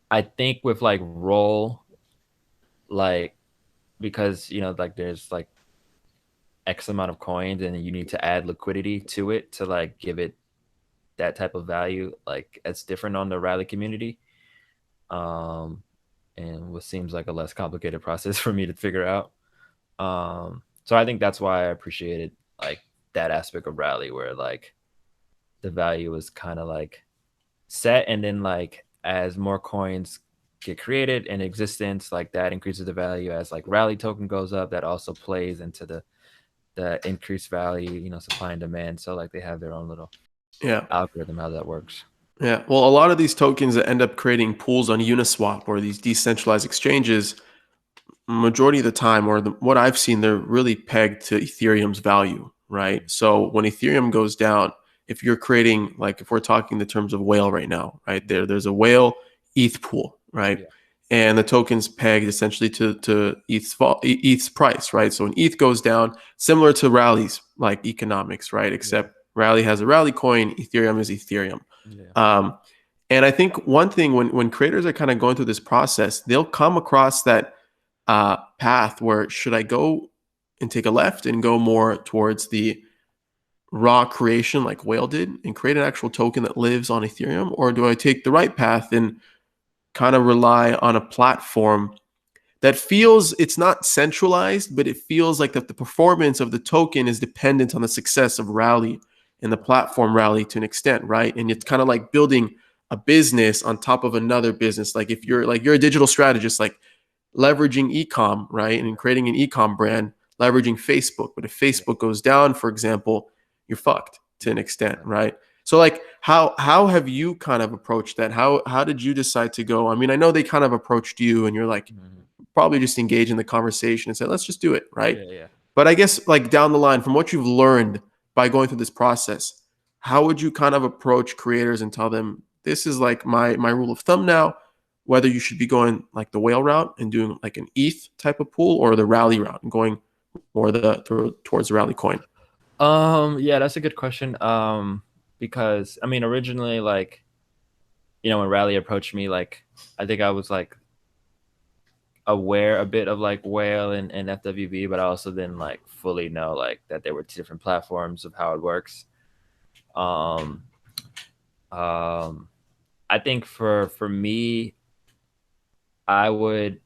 I think with like roll, like because you know, like there's like X amount of coins, and you need to add liquidity to it to like give it that type of value. Like it's different on the rally community, um, and what seems like a less complicated process for me to figure out. So I think that's why I appreciated like that aspect of rally, where like the value is kind of like set, and then like as more coins get created in existence, like that increases the value. As like rally token goes up, that also plays into the increased value, you know, supply and demand. So like they have their own little Yeah. algorithm how that works. Yeah. Well, a lot of these tokens that end up creating pools on Uniswap or these decentralized exchanges, majority of the time, or what I've seen, they're really pegged to Ethereum's value, right? So when Ethereum goes down, if you're creating, like if we're talking the terms of whale right now, right there's a whale ETH pool, right? Yeah. And the token's pegged essentially to ETH's price, right? So when ETH goes down, similar to rallies like economics, right? Yeah. Except Rally has a rally coin, Ethereum is Ethereum. Yeah. Um, and I think one thing when creators are kind of going through this process, they'll come across that path where should I go and take a left and go more towards the raw creation like Whale did and create an actual token that lives on Ethereum, or do I take the right path and kind of rely on a platform that feels it's not centralized, but it feels like that the performance of the token is dependent on the success of Rally and the platform Rally to an extent, right? And it's kind of like building a business on top of another business. Like if you're a digital strategist, like leveraging ecom, right? And creating an ecom brand, leveraging Facebook. But if Yeah. Facebook goes down, for example, you're fucked to an extent, Right. right? So like how have you kind of approached that? How did you decide to go? I mean, I know they kind of approached you and you're like Mhm. probably just engage in the conversation and say, let's just do it, right? Yeah. Yeah. But I guess like down the line, from what you've learned by going through this process, how would you kind of approach creators and tell them this is like my rule of thumb now, whether you should be going like the whale route and doing like an ETH type of pool or the rally route and going more towards the rally coin? Yeah, that's a good question. Because I mean, originally, like, when Rally approached me, like, I think I was like aware a bit of like Whale and FWB, but I also didn't like fully know like that there were two different platforms of how it works. Um, um, I think for me, I would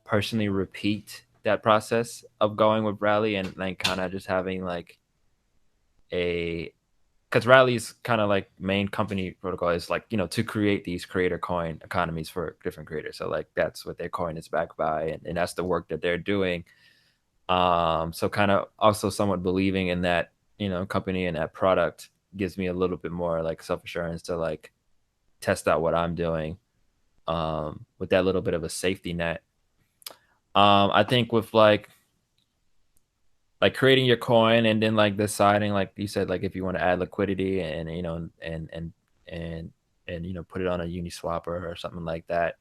personally repeat that process of going with Rally and like kind of just having like a because Rally's kind of like main company protocol is like to create these creator coin economies for different creators. So like that's what their coin is backed by, and that's the work that they're doing. So kind of also somewhat believing in that company and that product gives me a little bit more like self assurance to like test out what I'm doing with that little bit of a safety net. I think with like creating your coin and then like deciding like you said like if you want to add liquidity and and put it on a Uniswap or something like that.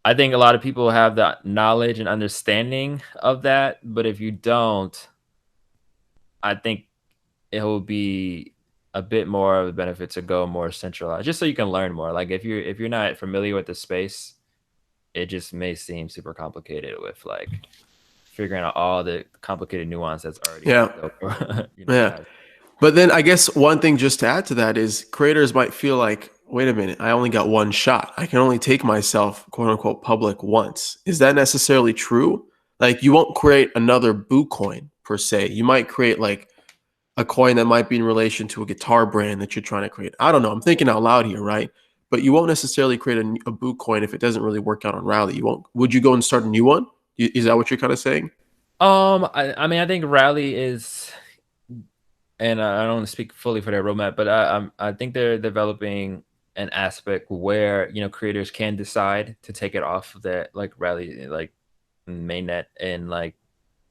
I think a lot of people have the knowledge and understanding of that, but if you don't, I think it will be a bit more of a benefit to go more centralized just so you can learn more. Like if you're not familiar with the space, it just may seem super complicated with like figuring out all the complicated nuance that's already Yeah, yeah. guys. But then I guess one thing just to add to that is creators might feel like, wait a minute, I only got one shot. I can only take myself quote unquote public once. Is that necessarily true? Like you won't create another Boo coin per se. You might create like a coin that might be in relation to a guitar brand that you're trying to create. I don't know. I'm thinking out loud here, right? But you won't necessarily create a Boo coin if it doesn't really work out on Rally. You won't. Would you go and start a new one? Is that what you're kind of saying? I mean, I think Rally is, and I don't want to speak fully for their roadmap, but I think they're developing an aspect where creators can decide to take it off of that like Rally like mainnet and like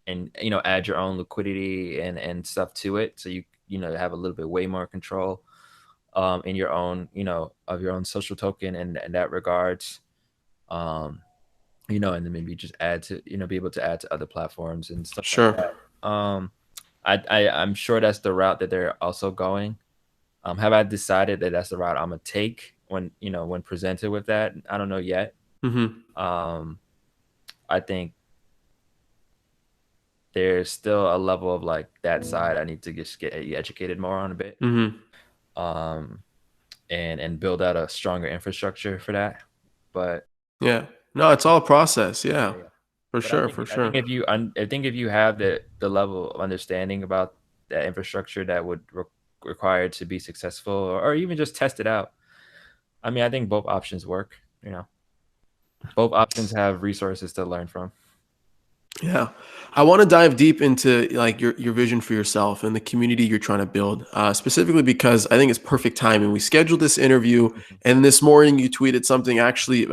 and add your own liquidity and stuff to it, so you have a little bit way more control in your own of your own social token in that regards. Um, and then maybe just add to be able to add to other platforms and stuff like Sure. that. I'm sure that's the route that they're also going. Have I decided that that's the route I'm gonna take when presented with that? I don't know yet. Mm-hmm. Um, I think there's still a level of like that side I need to just get educated more on a bit, Mm-hmm. um, and build out a stronger infrastructure for that. But Yeah. No, it's all a process. yeah, Yeah. yeah. For But I sure. think For I think sure. if you I think if you have the level of understanding about that infrastructure that would require to be successful, or even just test it out. I mean, I think both options work. Both options have resources to learn from. Yeah. I want to dive deep into like your vision for yourself and the community you're trying to build, specifically because I think it's perfect timing. We scheduled this interview, Mhm. and this morning you tweeted something actually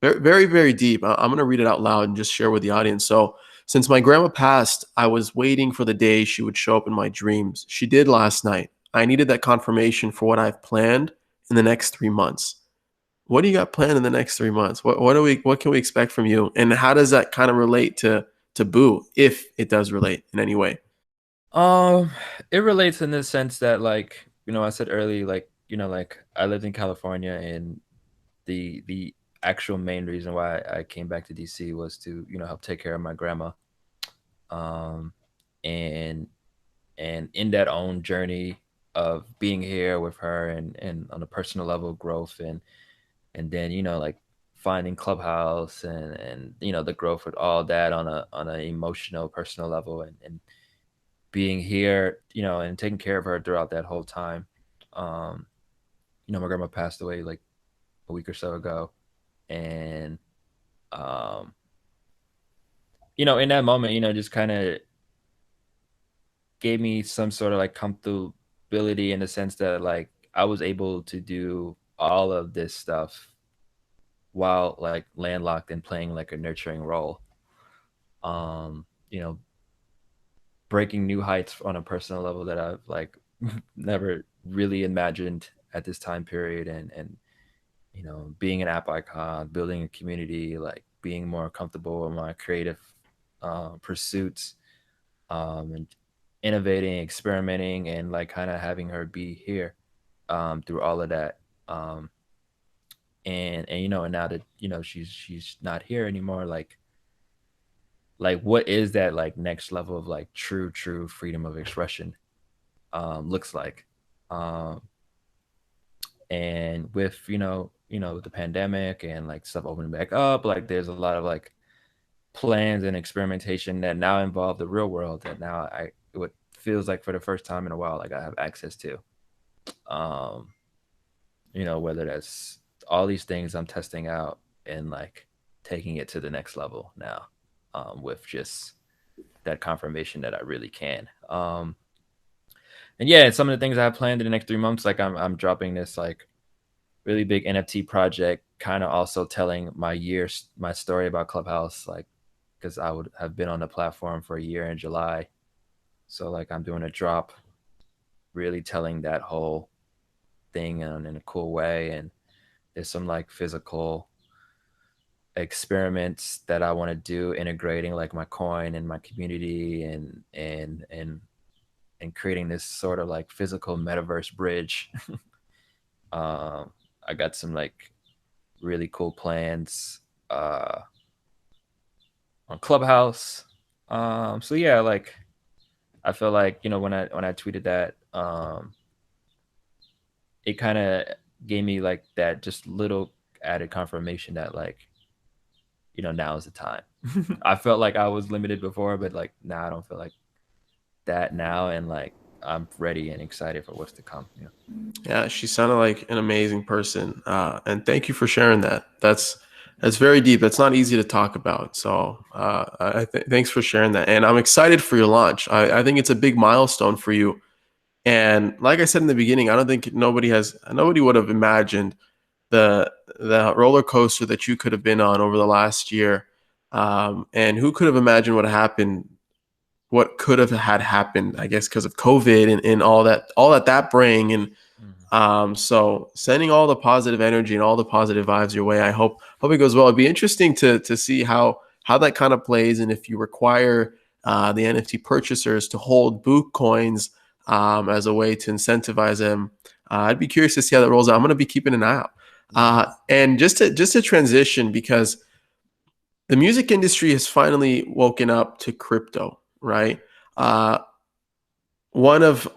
Very, very, very deep. I'm going to read it out loud and just share with the audience. So, since my grandma passed, I was waiting for the day she would show up in my dreams. She did last night. I needed that confirmation for what I've planned in the next 3 months. What do you got planned in the next 3 months? What can we expect from you? And how does that kind of relate to Boo, if it does relate in any way? Um, it relates in the sense that, like, I said earlier, like, like I lived in California, and the actual main reason why I came back to DC was to, help take care of my grandma. Um, and in that own journey of being here with her, and on a personal level growth, and then, like finding Clubhouse, and the growth with all that on an emotional personal level, and being here, and taking care of her throughout that whole time. Um, my grandma passed away like a week or so ago, and um, in that moment, just kind of gave me some sort of like comfortability in the sense that, like, I was able to do all of this stuff while like landlocked and playing like a nurturing role. Um, you know, breaking new heights on a personal level that I've like never really imagined at this time period, and being an app icon, building a community, like being more comfortable in my creative pursuits, and innovating, experimenting, and like kind of having her be here through all of that. Um, and and now that she's not here anymore, like what is that like next level of like true freedom of expression looks like. Um, and with the pandemic and like stuff opening back up, like there's a lot of like plans and experimentation that now involve the real world, that now what feels like for the first time in a while, like I have access to. um whether that's all these things I'm testing out and like taking it to the next level now, with just that confirmation that I really can. And yeah, some of the things I have planned in the next 3 months, like I'm dropping this like really big NFT project, kind of also telling my story about Clubhouse, like because I would have been on the platform for a year in July. So like I'm doing a drop, really telling that whole thing in a cool way. And there's some like physical experiments that I want to do, integrating like my coin and my community, and creating this sort of like physical metaverse bridge. um, I got some like really cool plans uh, on Clubhouse. So yeah, like I feel like when I tweeted that, it kind of gave me like that just little added confirmation that like now is the time. I felt like I was limited before, but like now I don't feel like that now, and like I'm ready and excited for what's to come. Yeah, she sounded like an amazing person, and thank you for sharing that. That's very deep. That's not easy to talk about. So, thanks for sharing that, and I'm excited for your launch. I think it's a big milestone for you. And like I said in the beginning, I don't think nobody would have imagined the roller coaster that you could have been on over the last year. And who could have imagined what could have had happened, I guess, because of COVID and all that bring. And so sending all the positive energy and all the positive vibes your way. I hope it goes well. It'd be interesting to see how that kind of plays, and if you require the NFT purchasers to hold boot coins as a way to incentivize them. I'd be curious to see how that rolls out. I'm going to be keeping an eye out. And just to transition, because the music industry has finally woken up to crypto, right? Uh, one of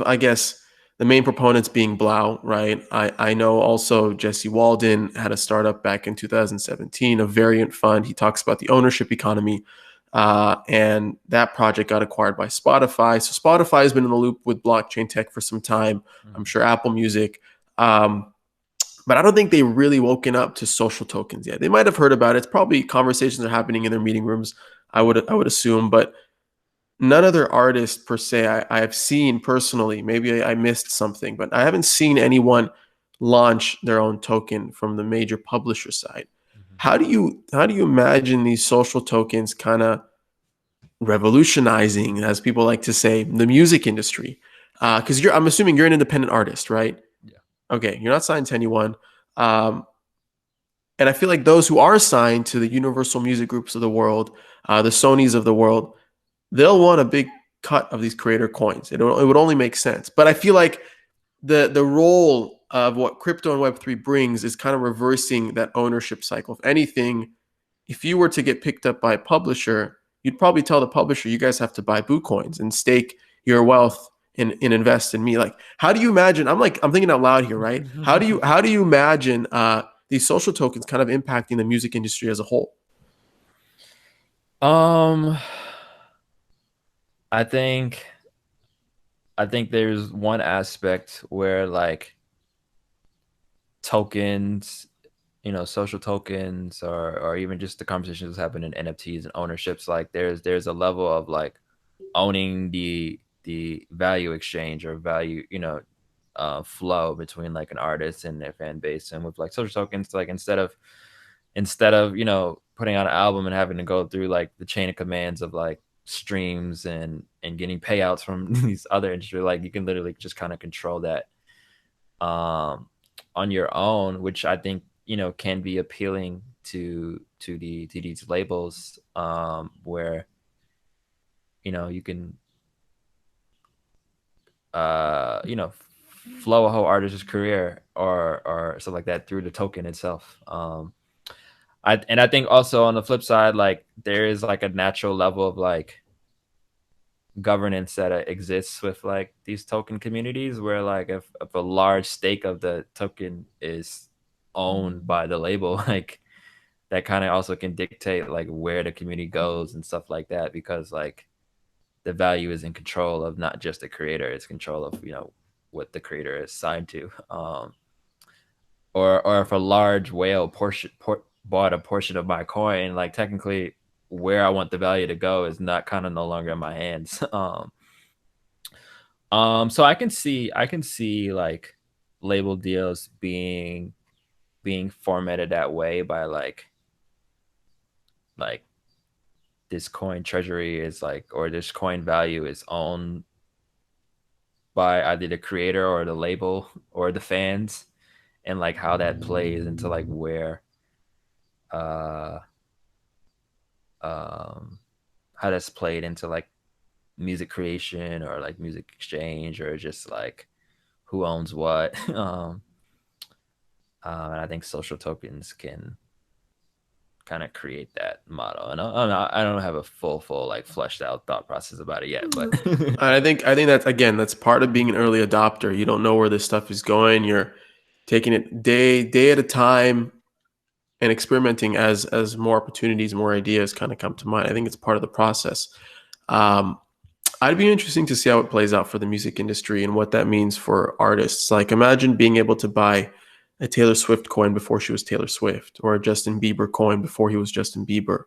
I guess the main proponents being Blau, right? I know also Jesse Walden had a startup back in 2017, a variant fund. He talks about the ownership economy, and that project got acquired by Spotify. So Spotify has been in the loop with blockchain tech for some time. I'm sure Apple Music. But I don't think they've really woken up to social tokens yet. They might have heard about it. It's probably conversations are happening in their meeting rooms, I would assume, but none other artist per se I have seen personally. Maybe I missed something, but I haven't seen anyone launch their own token from the major publisher side. How do you imagine these social tokens kind of revolutionizing, as people like to say, the music industry? Because I'm assuming you're an independent artist, right? Yeah. Okay, you're not signed to anyone. Um, and I feel like those who are signed to the Universal Music Groups of the world, the Sonys of the world, they'll want a big cut of these creator coins. It would only make sense. But I feel like the role of what crypto and Web3 brings is kind of reversing that ownership cycle. If anything, if you were to get picked up by a publisher, you'd probably tell the publisher, you guys have to buy Boo coins and stake your wealth and invest in me. Like, how do you imagine? I'm thinking out loud here, right? How do you imagine these social tokens kind of impacting the music industry as a whole? Um, I think there's one aspect where like tokens, social tokens, or even just the conversations that happen in NFTs and ownerships, like there's a level of like owning the value exchange or value, flow between like an artist and their fan base. And with like social tokens, like instead of putting out an album and having to go through like the chain of commands of like streams and getting payouts from these other industry, like you can literally just kind of control that um on your own, which I think can be appealing to these labels, where you can flow a whole artist's career or stuff like that through the token itself. I think also on the flip side, like there is like a natural level of like governance that exists with like these token communities, where like if a large stake of the token is owned by the label, like that kind of also can dictate like where the community goes and stuff like that, because like the value is in control of not just the creator, it's control of what the creator is signed to. Or if a large whale bought a portion of my coin, like technically where I want the value to go is not kind of no longer in my hands. So I can see like label deals being formatted that way by like this coin treasury is like, or this coin value is owned by either the creator or the label or the fans, and like how that plays into like where uh um how that's played into like music creation or like music exchange, or just like who owns what. And I think social tokens can kind of create that model. And I don't have a full like fleshed out thought process about it yet, but I think that's, again, that's part of being an early adopter. You don't know where this stuff is going. You're taking it day at a time and experimenting as more opportunities, more ideas kind of come to mind. I think it's part of the process. Um, I'd be interesting to see how it plays out for the music industry and what that means for artists. Like, imagine being able to buy a Taylor Swift coin before she was Taylor Swift, or a Justin Bieber coin before he was Justin Bieber,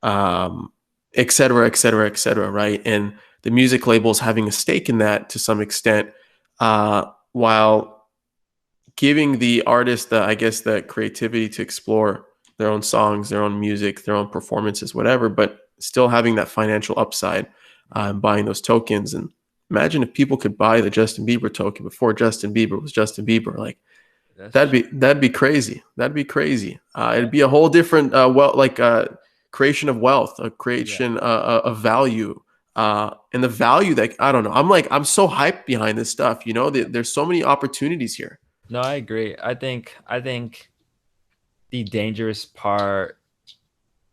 um, et cetera, et cetera, et cetera, right? And the music labels having a stake in that to some extent, while giving the artist the, I guess, the creativity to explore their own songs, their own music, their own performances, whatever, but still having that financial upside, buying those tokens. And imagine if people could buy the Justin Bieber token before Justin Bieber was Justin Bieber. Like, that's that'd be crazy. That'd be crazy. It'd be a whole different creation of wealth, a yeah. creation of value, and the value that, I don't know. I'm so hyped behind this stuff. There's so many opportunities here. No, I agree. I think the dangerous part,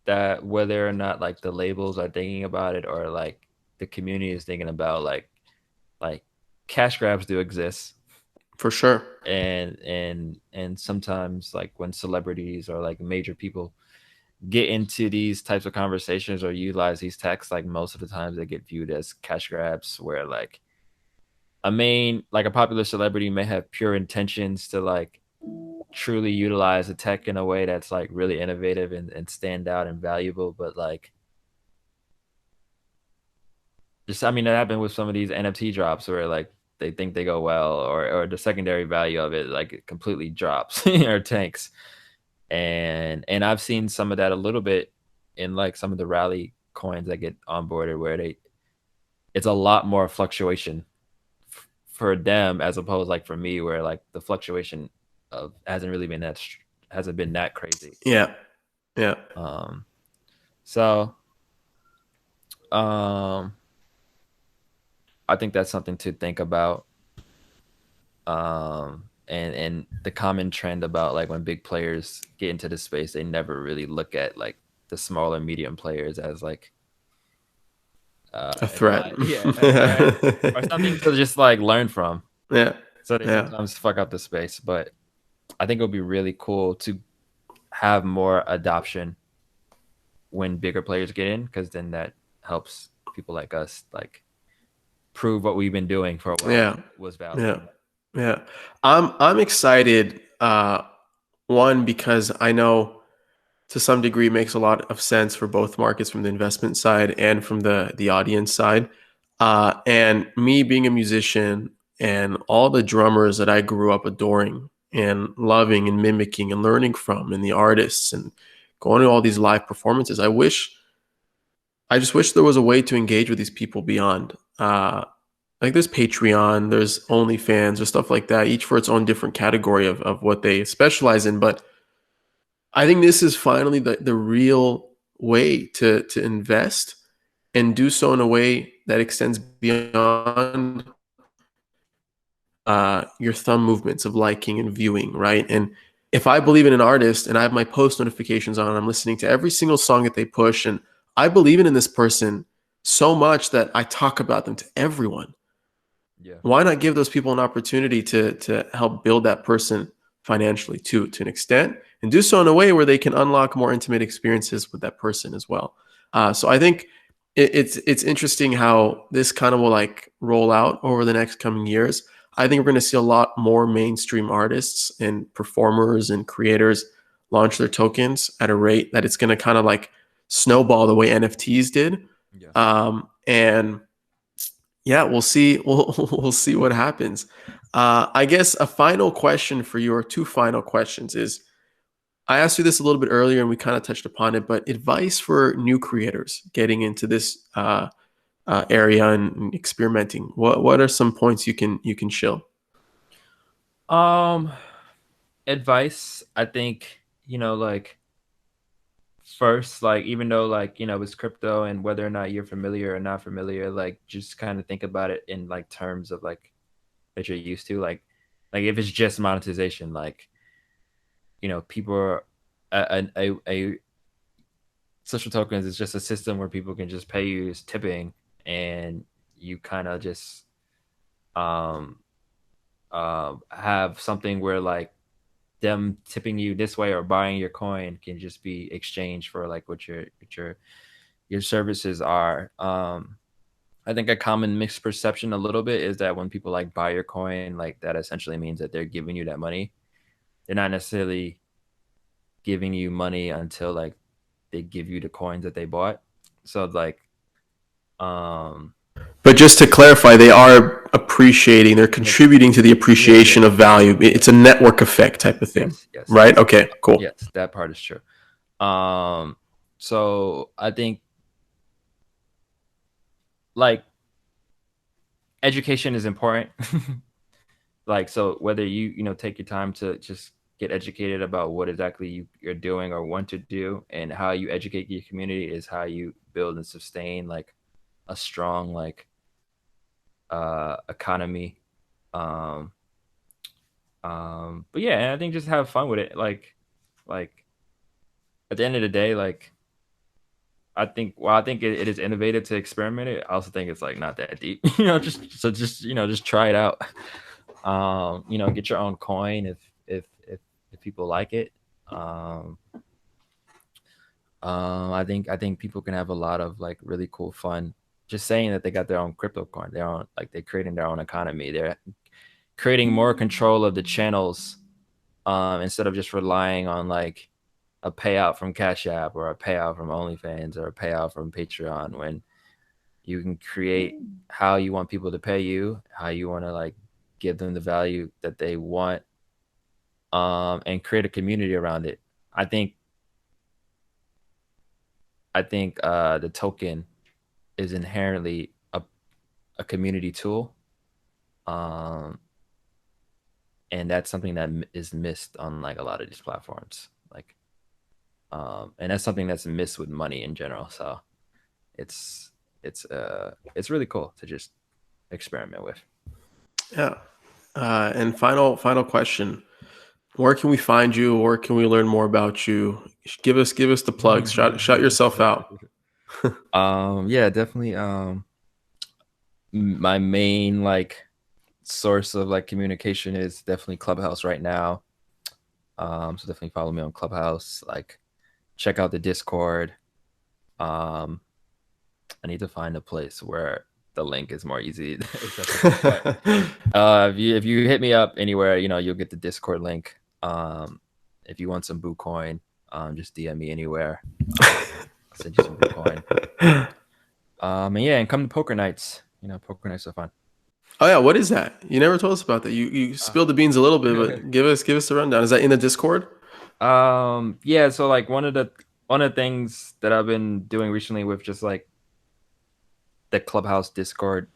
that whether or not like the labels are thinking about it or like the community is thinking about, like cash grabs do exist. For sure. And sometimes like when celebrities or like major people get into these types of conversations or utilize these texts, like most of the times they get viewed as cash grabs, where like a popular celebrity may have pure intentions to like truly utilize the tech in a way that's like really innovative and stand out and valuable, but like just, I mean, that happened with some of these NFT drops where like they think they go well, or the secondary value of it like it completely drops or tanks. And I've seen some of that a little bit in like some of the rally coins that get onboarded, where it's a lot more fluctuation for them as opposed like for me, where like the fluctuation of hasn't really been hasn't been that crazy. Yeah. Yeah. Um, so um, I think that's something to think about. And the common trend about like when big players get into the space, they never really look at like the smaller medium players as like A threat. yeah, a threat or something to just like learn from. Yeah. So they Yeah. sometimes fuck up the space, but I think it would be really cool to have more adoption when bigger players get in, because then that helps people like us like prove what we've been doing for a while Yeah. was valid. Yeah. Yeah. I'm excited. One, because I know to some degree it makes a lot of sense for both markets, from the investment side and from the audience side. And me being a musician and all the drummers that I grew up adoring and loving and mimicking and learning from, and the artists and going to all these live performances, I just wish there was a way to engage with these people beyond. Like there's Patreon, there's OnlyFans, or stuff like that, each for its own different category of what they specialize in. But I think this is finally the real way to invest, and do so in a way that extends beyond your thumb movements of liking and viewing, right? And if I believe in an artist and I have my post notifications on, I'm listening to every single song that they push, and I believe in this person so much that I talk about them to everyone. Yeah. Why not give those people an opportunity to help build that person financially too, to an extent, and do so in a way where they can unlock more intimate experiences with that person as well. So I think it's interesting how this kind of will like roll out over the next coming years. I think we're going to see a lot more mainstream artists and performers and creators launch their tokens at a rate that it's going to kind of like snowball the way NFTs did. Yeah. And yeah, we'll see. We'll see what happens. I guess a final question for you, or two final questions, is I asked you this a little bit earlier and we kind of touched upon it, but advice for new creators getting into this area and experimenting. What are some points you can chill? Um, Advice, I think, like first, like even though like, with crypto and whether or not you're familiar or not familiar, like just kind of think about it in like terms of like that you're used to. Like if it's just monetization, like, people are a social tokens is just a system where people can just pay you as tipping, and you kind of just um have something where like them tipping you this way or buying your coin can just be exchanged for like what your services are. I think a common misperception a little bit is that when people like buy your coin, like that essentially means that they're giving you that money. They're not necessarily giving you money until like they give you the coins that they bought. So like, um But just to clarify, they are appreciating, they're yes, contributing to the yeah, yeah, appreciation of value. It's a network effect type of thing, yes, yes, right? yes, Okay, cool. yes, that part is true. um so I think like education is important. Like, so whether you take your time to just get educated about what exactly you're doing or want to do, and how you educate your community is how you build and sustain like a strong like economy. um but yeah, and I think just have fun with it. Like at the end of the day, like I think it is innovative to experiment it. I also think it's like not that deep. Just try it out. Get your own coin if people like it. Um, I think people can have a lot of like really cool fun just saying that they got their own crypto coin, their own, like they're creating their own economy. They're creating more control of the channels, instead of just relying on like a payout from Cash App or a payout from OnlyFans or a payout from Patreon, when you can create how you want people to pay you, how you want to like give them the value that they want, and create a community around it. I think the token is inherently a community tool, um, and that's something that is missed on like a lot of these platforms. Like, and that's something that's missed with money in general. So it's it's really cool to just experiment with. Yeah. And final question. Where can we find you? Where can we learn more about you? Give us the plugs. Shout yourself out. Yeah, definitely. My main like source of like communication is definitely Clubhouse right now. So definitely follow me on Clubhouse. Like, check out the Discord. Um, I need to find a place where the link is more easy accessible. But if you hit me up anywhere, you know, you'll get the Discord link. If you want some Boo coin, just DM me anywhere. I'll send you some Boo coin. And yeah, and come to poker nights. You know, poker nights are fun. Oh yeah, what is that? You never told us about that. You spilled the beans a little bit, but give us the rundown. Is that in the Discord? Yeah, so like one of the things that I've been doing recently with just like the Clubhouse Discord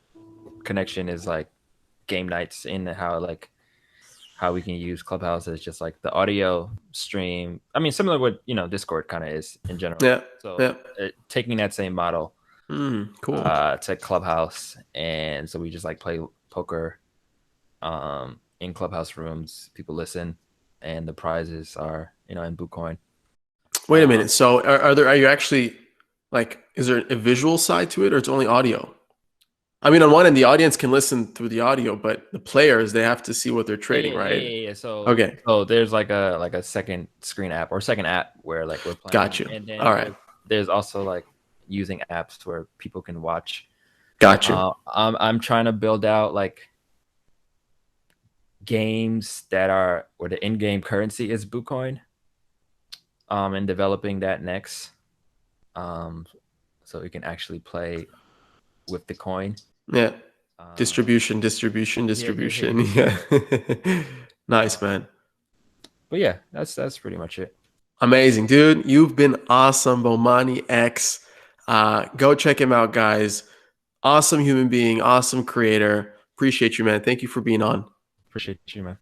connection is like game nights, and how we can use Clubhouse as just like the audio stream. I mean, similar to what, you know, Discord kind of is in general. Yeah. So Yeah. taking that same model Cool. to Clubhouse, and so we just like play poker in Clubhouse rooms. People listen, and the prizes are, you know, in Bitcoin. Wait a minute. So are you actually like, is there a visual side to it, or it's only audio? I mean, on one end, the audience can listen through the audio, but the players, they have to see what they're trading, right? Yeah. So Okay. there's like a second screen app or second app where like we're playing. Got you. And then All right. there's also like using apps where people can watch. Got you. I'm trying to build out like games that are where the in-game currency is Bitcoin. And developing that next. So we can actually play with the coin. Yeah. Distribution. Yeah. Nice, man. But yeah, that's pretty much it. Amazing, dude. You've been awesome, Bomani X. Go check him out, guys. Awesome human being, awesome creator. Appreciate you, man. Thank you for being on. Appreciate you, man.